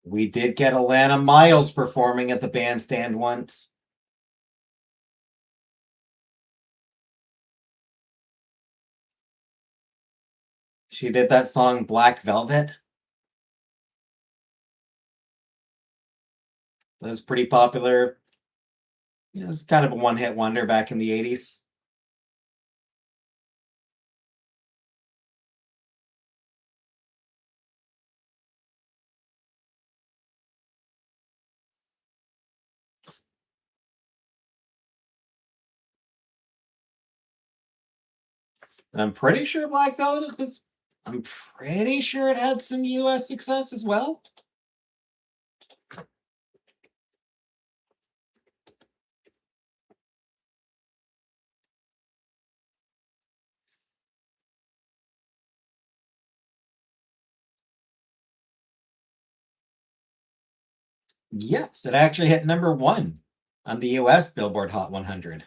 We did get Alana Miles performing at the bandstand once. She did that song Black Velvet. That was pretty popular. It was kind of a one-hit wonder back in the 80s. I'm pretty sure Black Velvet was. I'm pretty sure it had some US success as well. Yes, it actually hit #1 on the US Billboard Hot 100.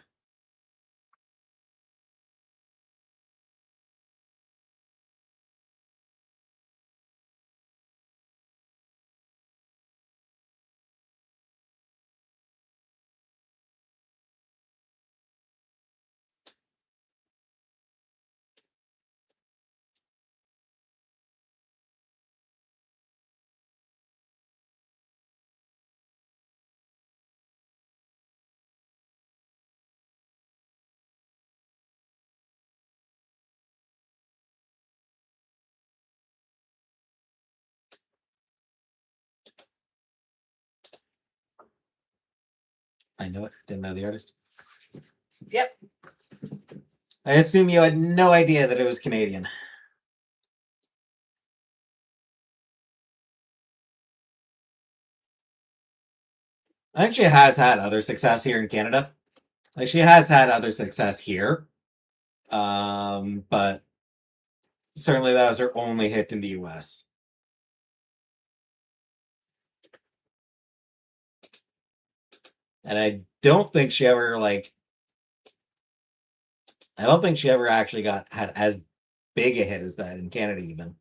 I know it. Didn't know the artist. Yep. I assume you had no idea that it was Canadian. Actually has had other success here in Canada. Like she has had other success here. But certainly that was her only hit in the US. And I don't think she ever I don't think she ever actually had as big a hit as that in Canada even.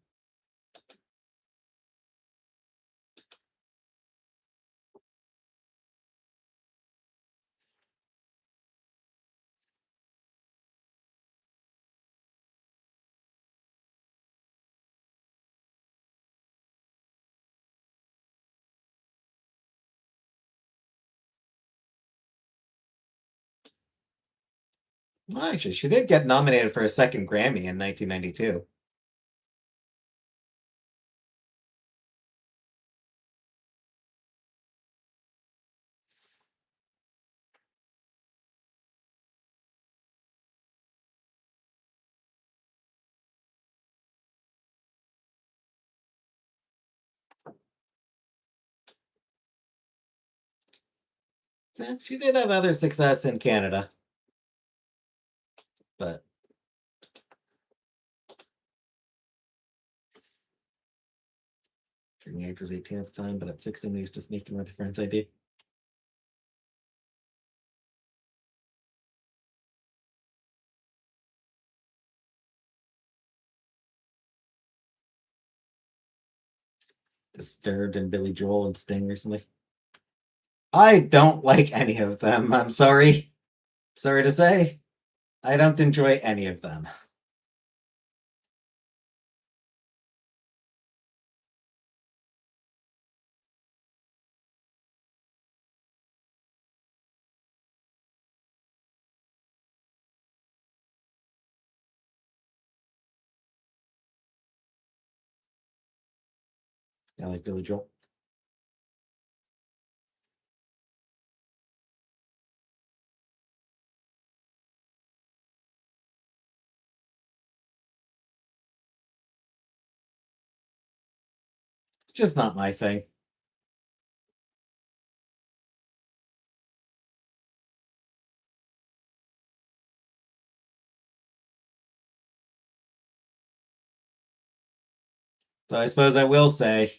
Well, actually, she did get nominated for a second Grammy in 1992. So she did have other success in Canada, but drinking age was 18 at the time, but at 16 we used to sneak in with a friend's ID. Disturbed and Billy Joel and Sting recently. I don't like any of them. I'm sorry. Sorry to say. I don't enjoy any of them. I like Billy Joel. It's just not my thing. So I suppose I will say,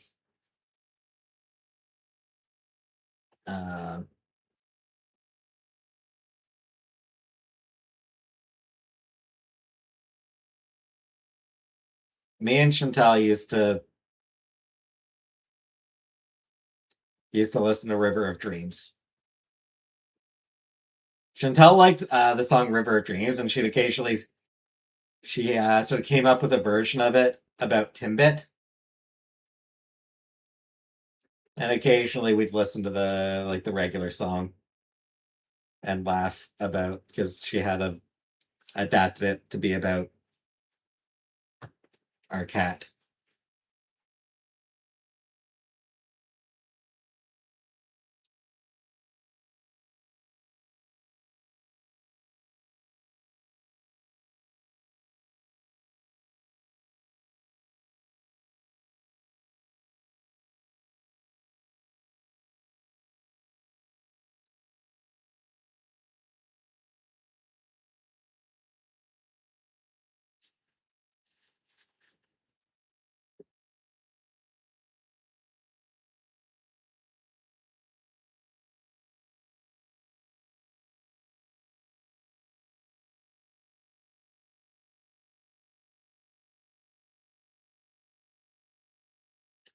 um, me and Chantal used to listen to River of Dreams. Chantal liked the song River of Dreams, and she sort of came up with a version of it about Timbit. And occasionally we'd listen to the regular song and laugh about because she had adapted it to be about our cat.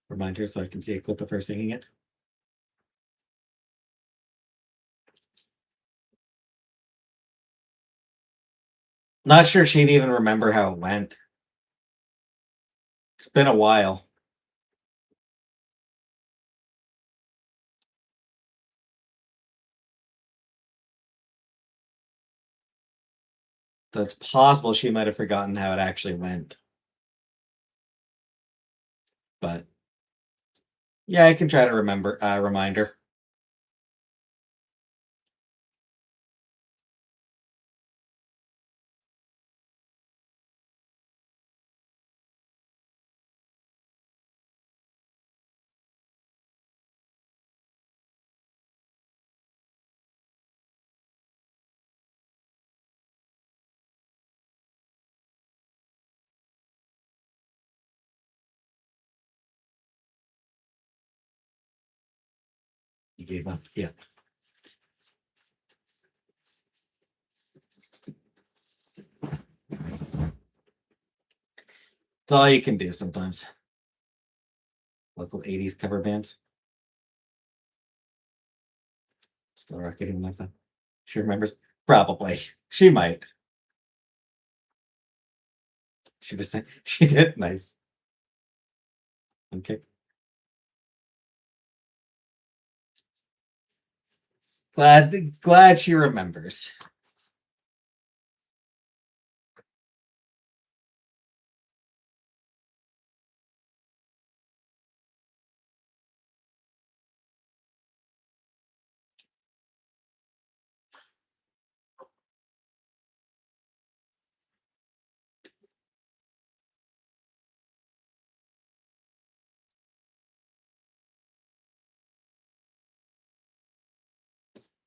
Remind her so I can see a clip of her singing it. Not sure she'd even remember how it went. It's been a while. So it's possible she might have forgotten how it actually went. But yeah, I can try to remind her. You gave up. Yeah. It's all you can do sometimes. Local 80s cover bands. Still rocketing like that. She remembers? Probably. She might. She just said she did. Nice. Okay. Glad she remembers.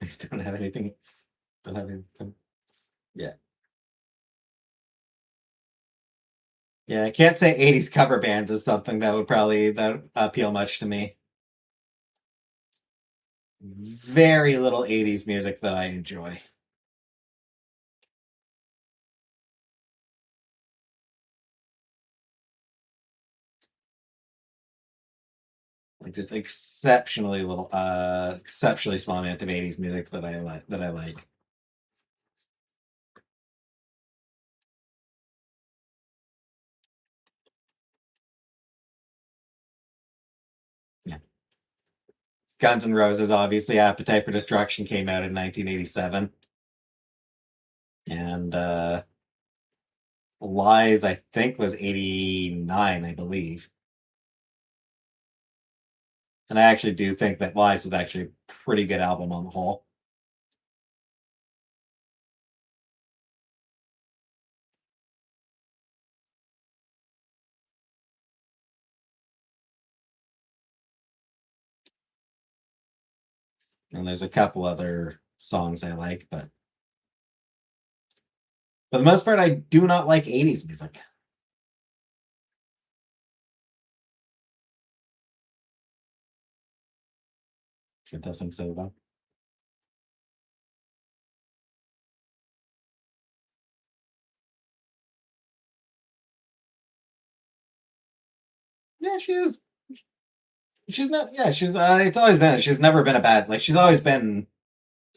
I just don't have anything. Don't have anything. Yeah. Yeah, I can't say 80s cover bands is something that would probably that appeal much to me. Very little 80s music that I enjoy. Like just exceptionally little exceptionally small amount of 80s music that I like. Yeah. Guns N' Roses, obviously, Appetite for Destruction came out in 1987. And Lies, I think, was 89, I believe. And I actually do think that Lies is actually a pretty good album on the whole. And there's a couple other songs I like, but for the most part, I do not like 80s music. Should have something to say about. Yeah, she is. She's not. Yeah, she's. It's always been. She's never been a bad. Like she's always been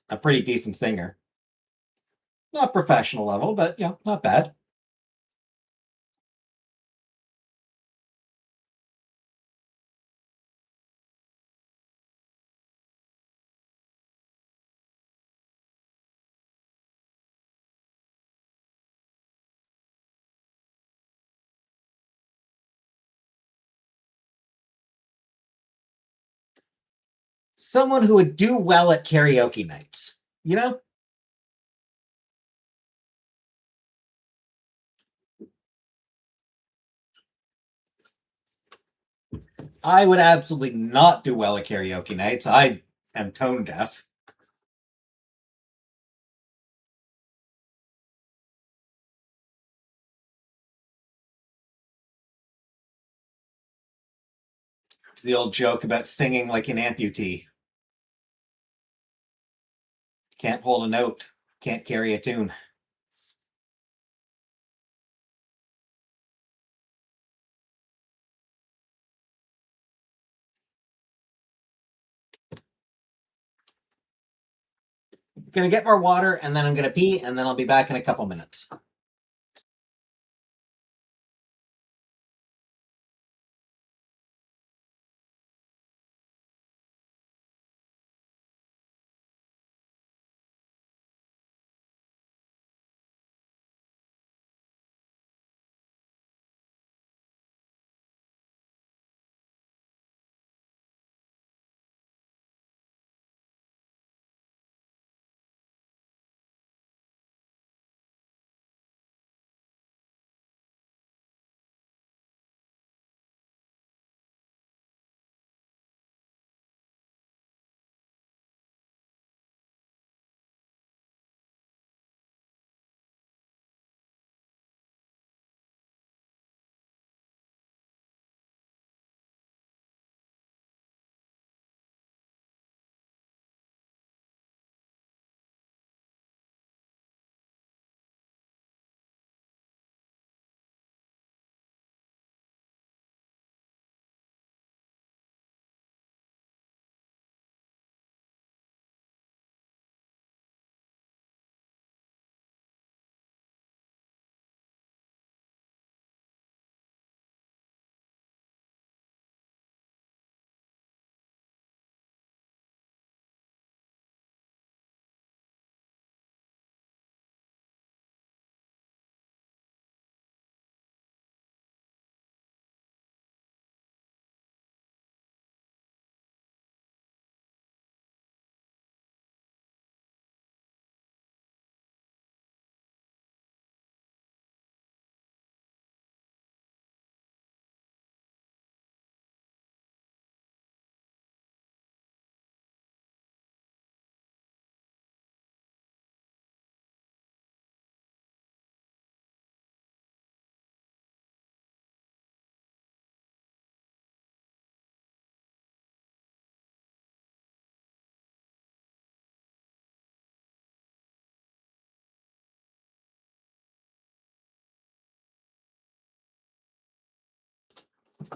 a pretty decent singer. Not professional level, but yeah, not bad. Someone who would do well at karaoke nights. You know, I would absolutely not do well at karaoke nights. I am tone deaf. It's the old joke about singing like an amputee. Can't hold a note. Can't carry a tune. Gonna get more water and then I'm gonna pee and then I'll be back in a couple minutes.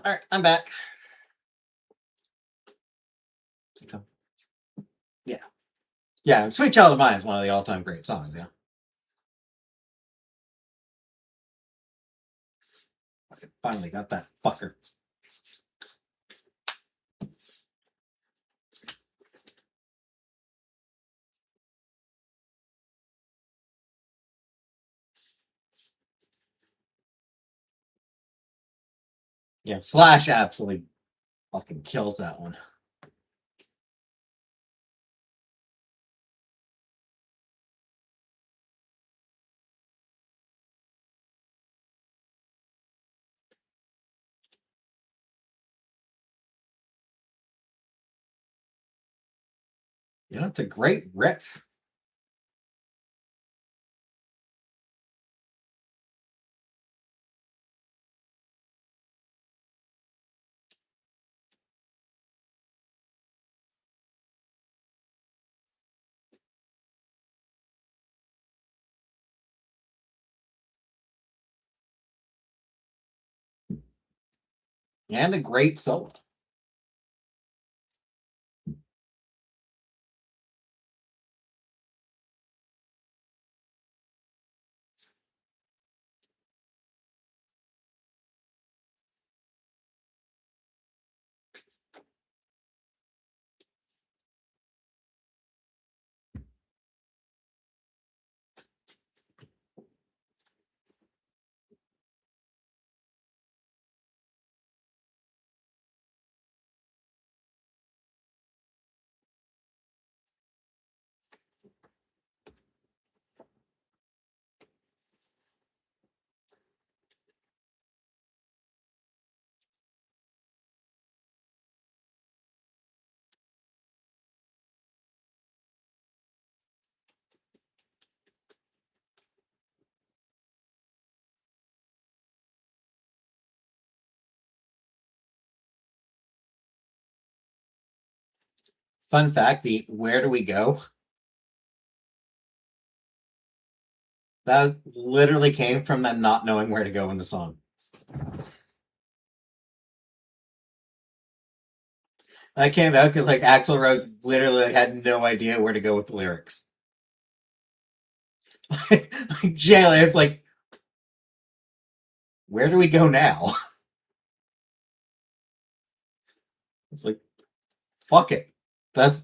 All right, I'm back. Yeah. Yeah, Sweet Child of Mine is one of the all-time great songs, yeah. I finally got that fucker. Yeah, Slash absolutely fucking kills that one. You know, it's a great riff. And a great solo. Fun fact, the Where Do We Go? That literally came from them not knowing where to go in the song. That came out because like Axl Rose literally had no idea where to go with the lyrics. Like Jay, it's like, where do we go now? It's like, fuck it. That's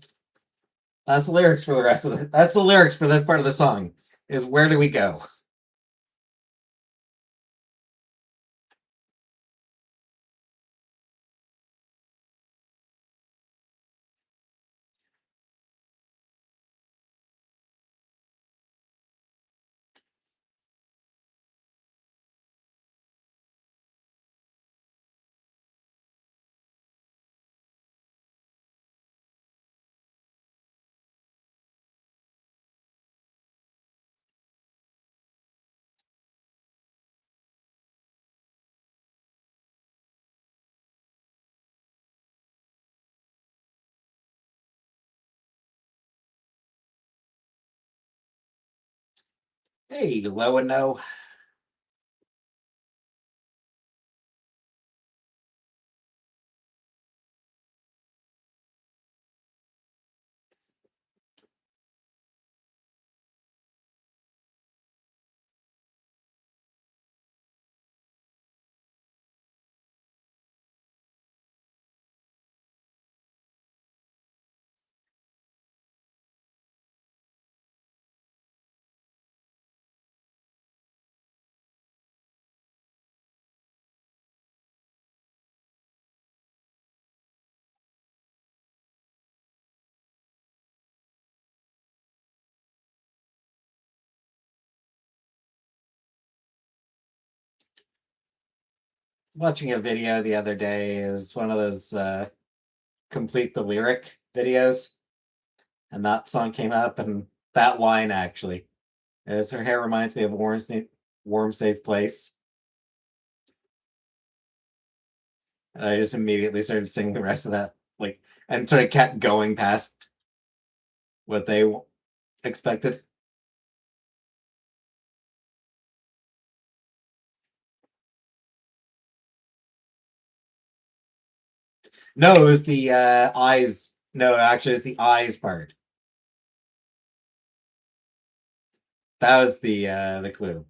the lyrics for the rest of the. That's the lyrics for this part of the song. Is where do we go? Hey, low and no. Watching a video the other day is one of those complete the lyric videos, and that song came up, and that line actually is her hair reminds me of a warm, safe place. And I just immediately started singing the rest of that, like, and sort of kept going past what they expected. No, it was the eyes. No, actually, it's the eyes part. That was the clue.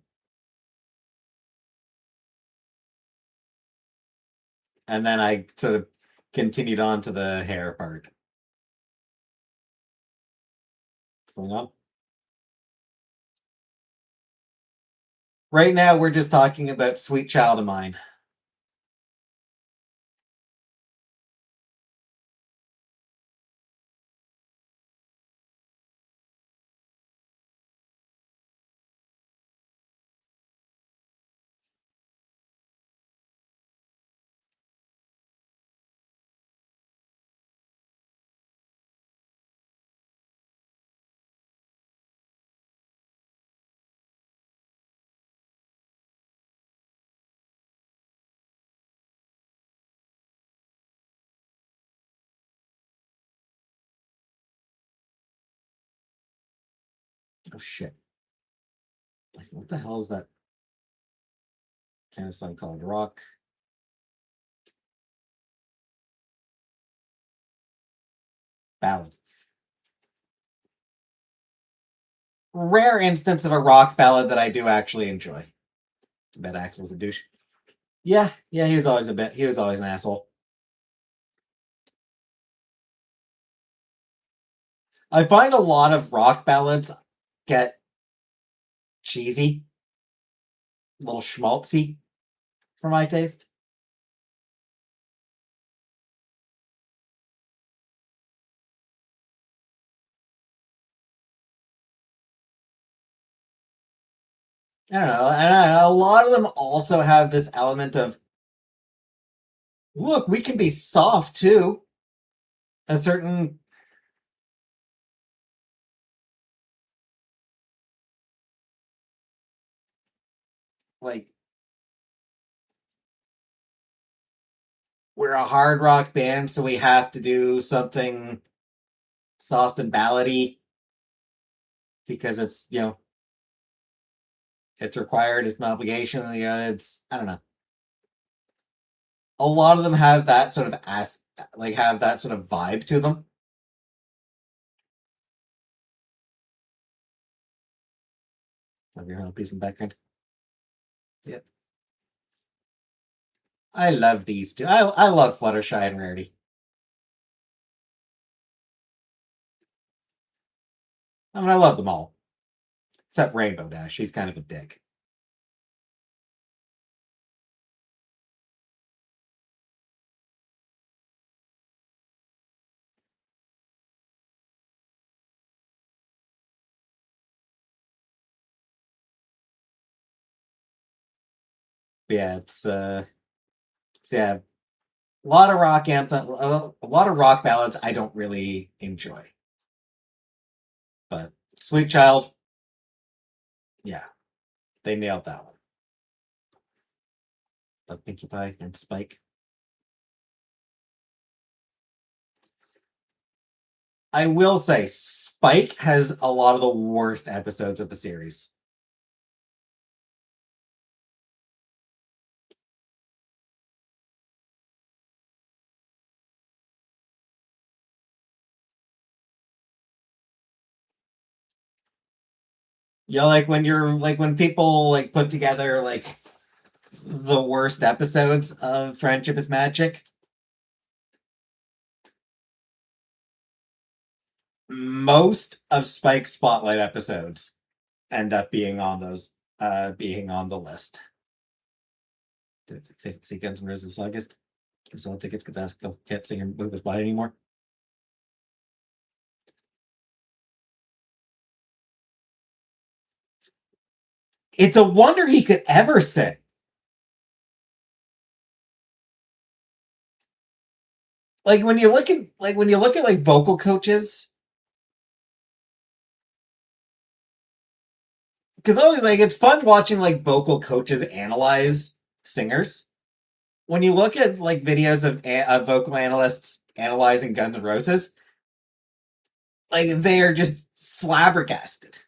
And then I sort of continued on to the hair part. What's going on? Right now, we're just talking about Sweet Child of Mine. Oh shit! Like, what the hell is that kind of song called? Rock ballad. Rare instance of a rock ballad that I do actually enjoy. Too bad Axel's a douche. Yeah, he was always an asshole. I find a lot of rock ballads get cheesy, a little schmaltzy for my taste. I don't know. And a lot of them also have this element of, look, we can be soft too. A certain like we're a hard rock band, so we have to do something soft and ballady because it's it's required, it's an obligation. It's I don't know. A lot of them have that sort of have that sort of vibe to them. Love your piece in the background. Yep. I love these two. I love Fluttershy and Rarity. I mean, I love them all. Except Rainbow Dash. She's kind of a dick. But yeah, it's yeah, a lot of rock anthem, a lot of rock ballads I don't really enjoy. But Sweet Child, yeah, they nailed that one. Love Pinkie Pie and Spike. I will say Spike has a lot of the worst episodes of the series. Yeah, like when people like put together like the worst episodes of Friendship is Magic. Most of Spike's Spotlight episodes end up being on the list. See Guns N' Roses August. Sell tickets because I can't sing and move his body anymore. It's a wonder he could ever sing. Like when you look at like vocal coaches, because always like it's fun watching like vocal coaches analyze singers. When you look at like videos of vocal analysts analyzing Guns N' Roses, like they are just flabbergasted.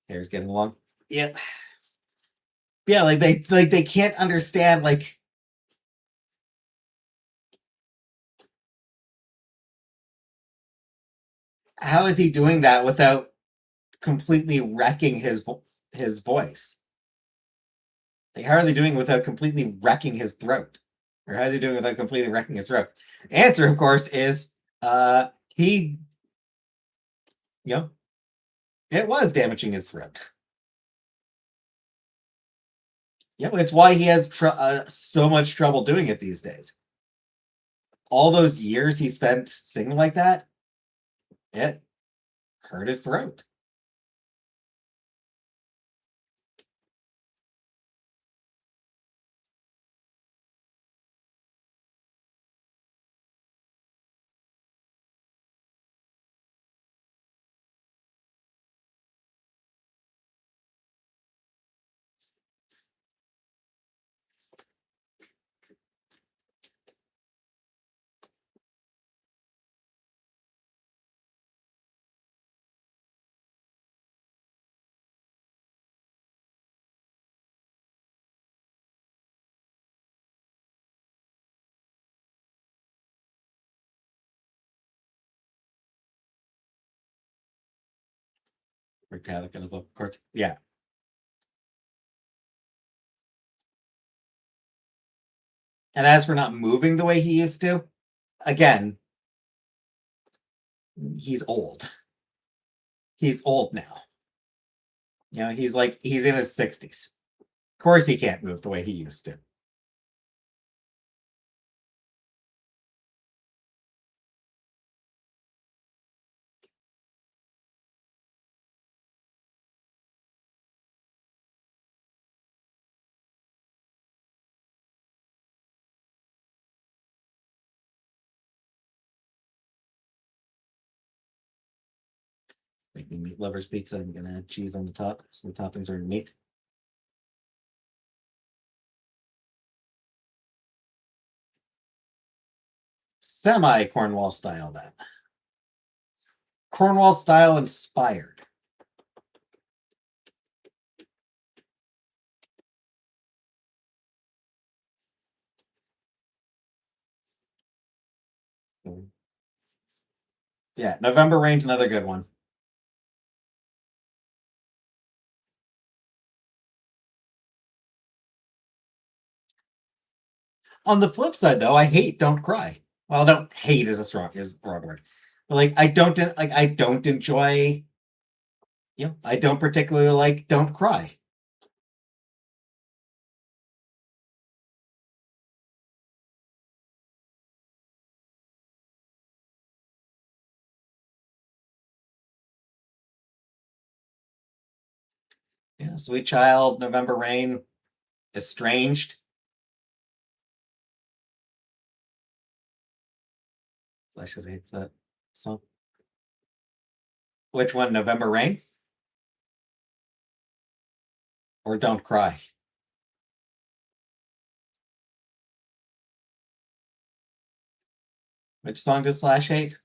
Hair's getting long. Yep. Yeah, like they can't understand like how is he doing that without completely wrecking his voice? Like how are they doing without completely wrecking his throat? Or how is he doing without completely wrecking his throat? Answer, of course, is he you know, it was damaging his throat. Yeah, it's why he has so much trouble doing it these days. All those years he spent singing like that, it hurt his throat. Wreaked havoc in the vocal cords. Yeah. And as for not moving the way he used to, again, he's old. He's old now. You know, he's in his 60s. Of course he can't move the way he used to. Make me meat lovers pizza. I'm gonna add cheese on the top, so the toppings are underneath. Semi Cornwall style, then. Cornwall style inspired. Yeah, November Rain's another good one. On the flip side, though, I hate Don't Cry. Well, don't hate is a wrong word, but like I don't enjoy. You know, I don't particularly like Don't Cry. Yeah, Sweet Child, November Rain, Estranged. Flash hates that song. Which one, November Rain or Don't Cry? Which song does Slash hate?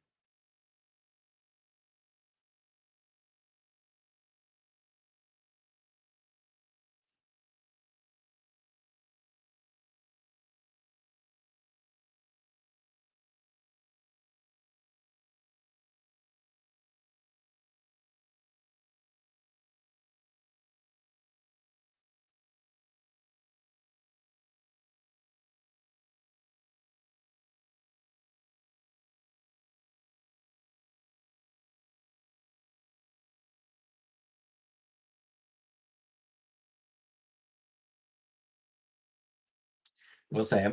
Will say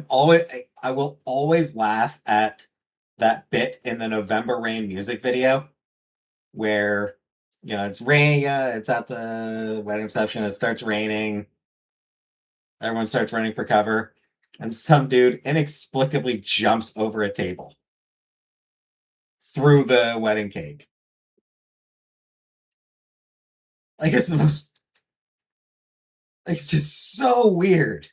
I will always laugh at that bit in the November Rain music video where it's rain, it's at the wedding reception, it starts raining, everyone starts running for cover, and some dude inexplicably jumps over a table through the wedding cake. Like it's the most it's just so weird.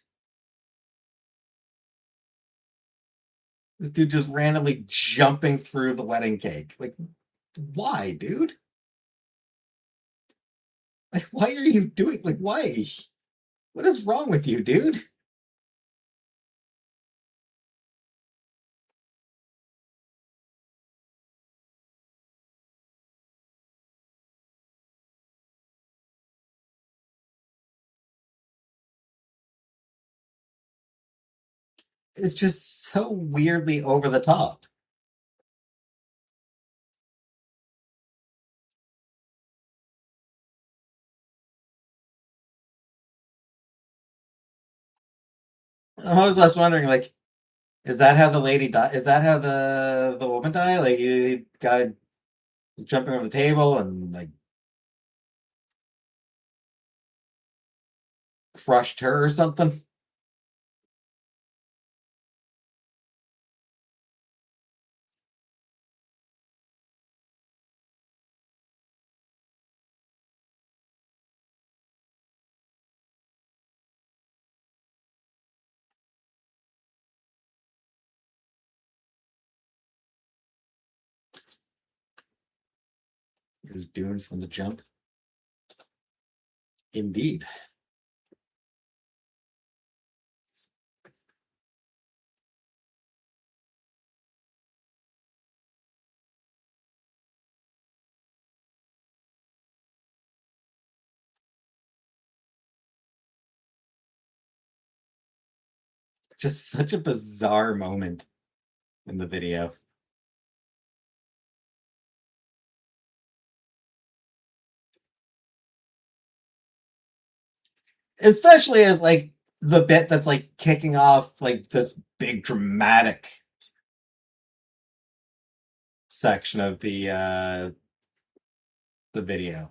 This dude just randomly jumping through the wedding cake. Like, why, dude? Like, why are you doing, like, why? What is wrong with you, dude? It's just so weirdly over the top. I was just wondering, like, is that how the lady died? Is that how the woman died? Like, the guy was jumping over the table and like crushed her or something? He was doomed from the jump. Indeed. Just such a bizarre moment in the video. Especially as like the bit that's like kicking off like this big dramatic section of the video.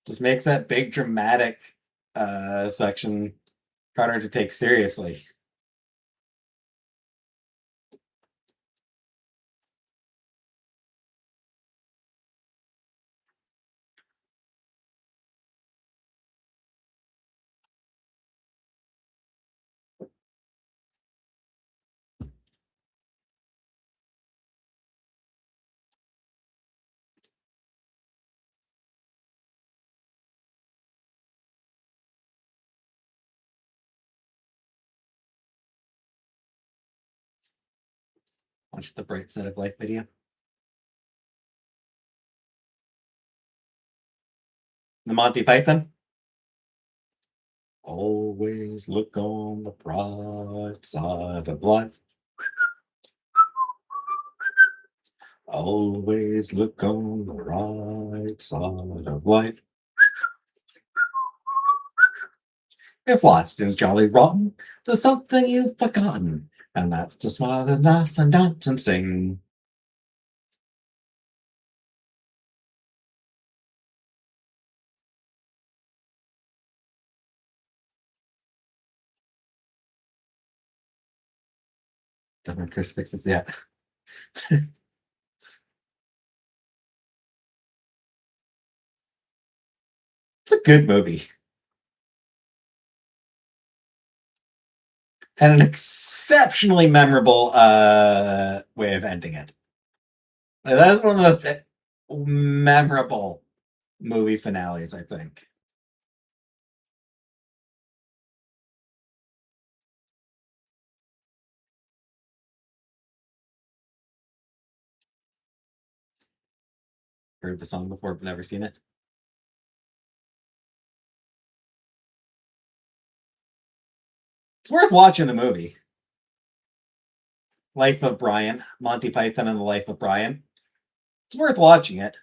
Just makes that big dramatic section harder to take seriously. Watch the Bright Side of Life video. The Monty Python. Always look on the bright side of life. Always look on the right side of life. If life seems jolly rotten, there's something you've forgotten, and that's to smile and laugh and dance and sing. That when Chris fixes it. It's a good movie. And an exceptionally memorable way of ending it. That's one of the most memorable movie finales, I think. Heard the song before, but never seen it. It's worth watching the movie. Life of Brian, Monty Python and the Life of Brian. It's worth watching it.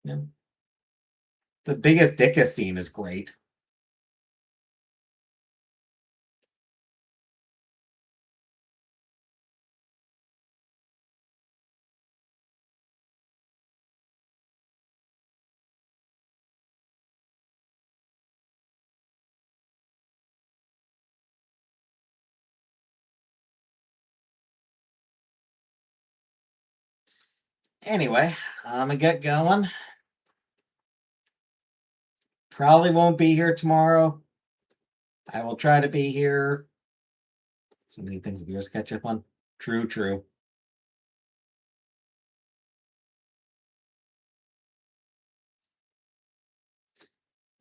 Yeah. The Biggest Dickus scene is great. Anyway, I'm gonna get going. Probably won't be here tomorrow. I will try to be here. So many things of yours catch up on. True, true.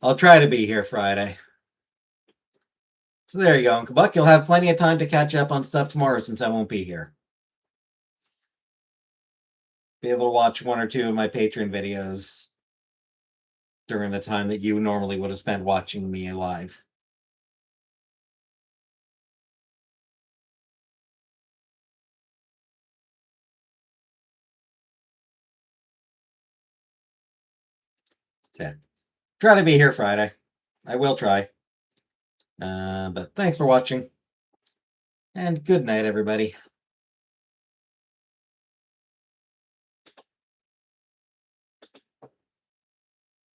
I'll try to be here Friday. So there you go, Uncle Buck. You'll have plenty of time to catch up on stuff tomorrow since I won't be here. Be able to watch one or two of my Patreon videos during the time that you normally would have spent watching me live. Yeah. Try to be here Friday. I will try. But thanks for watching. And good night, everybody.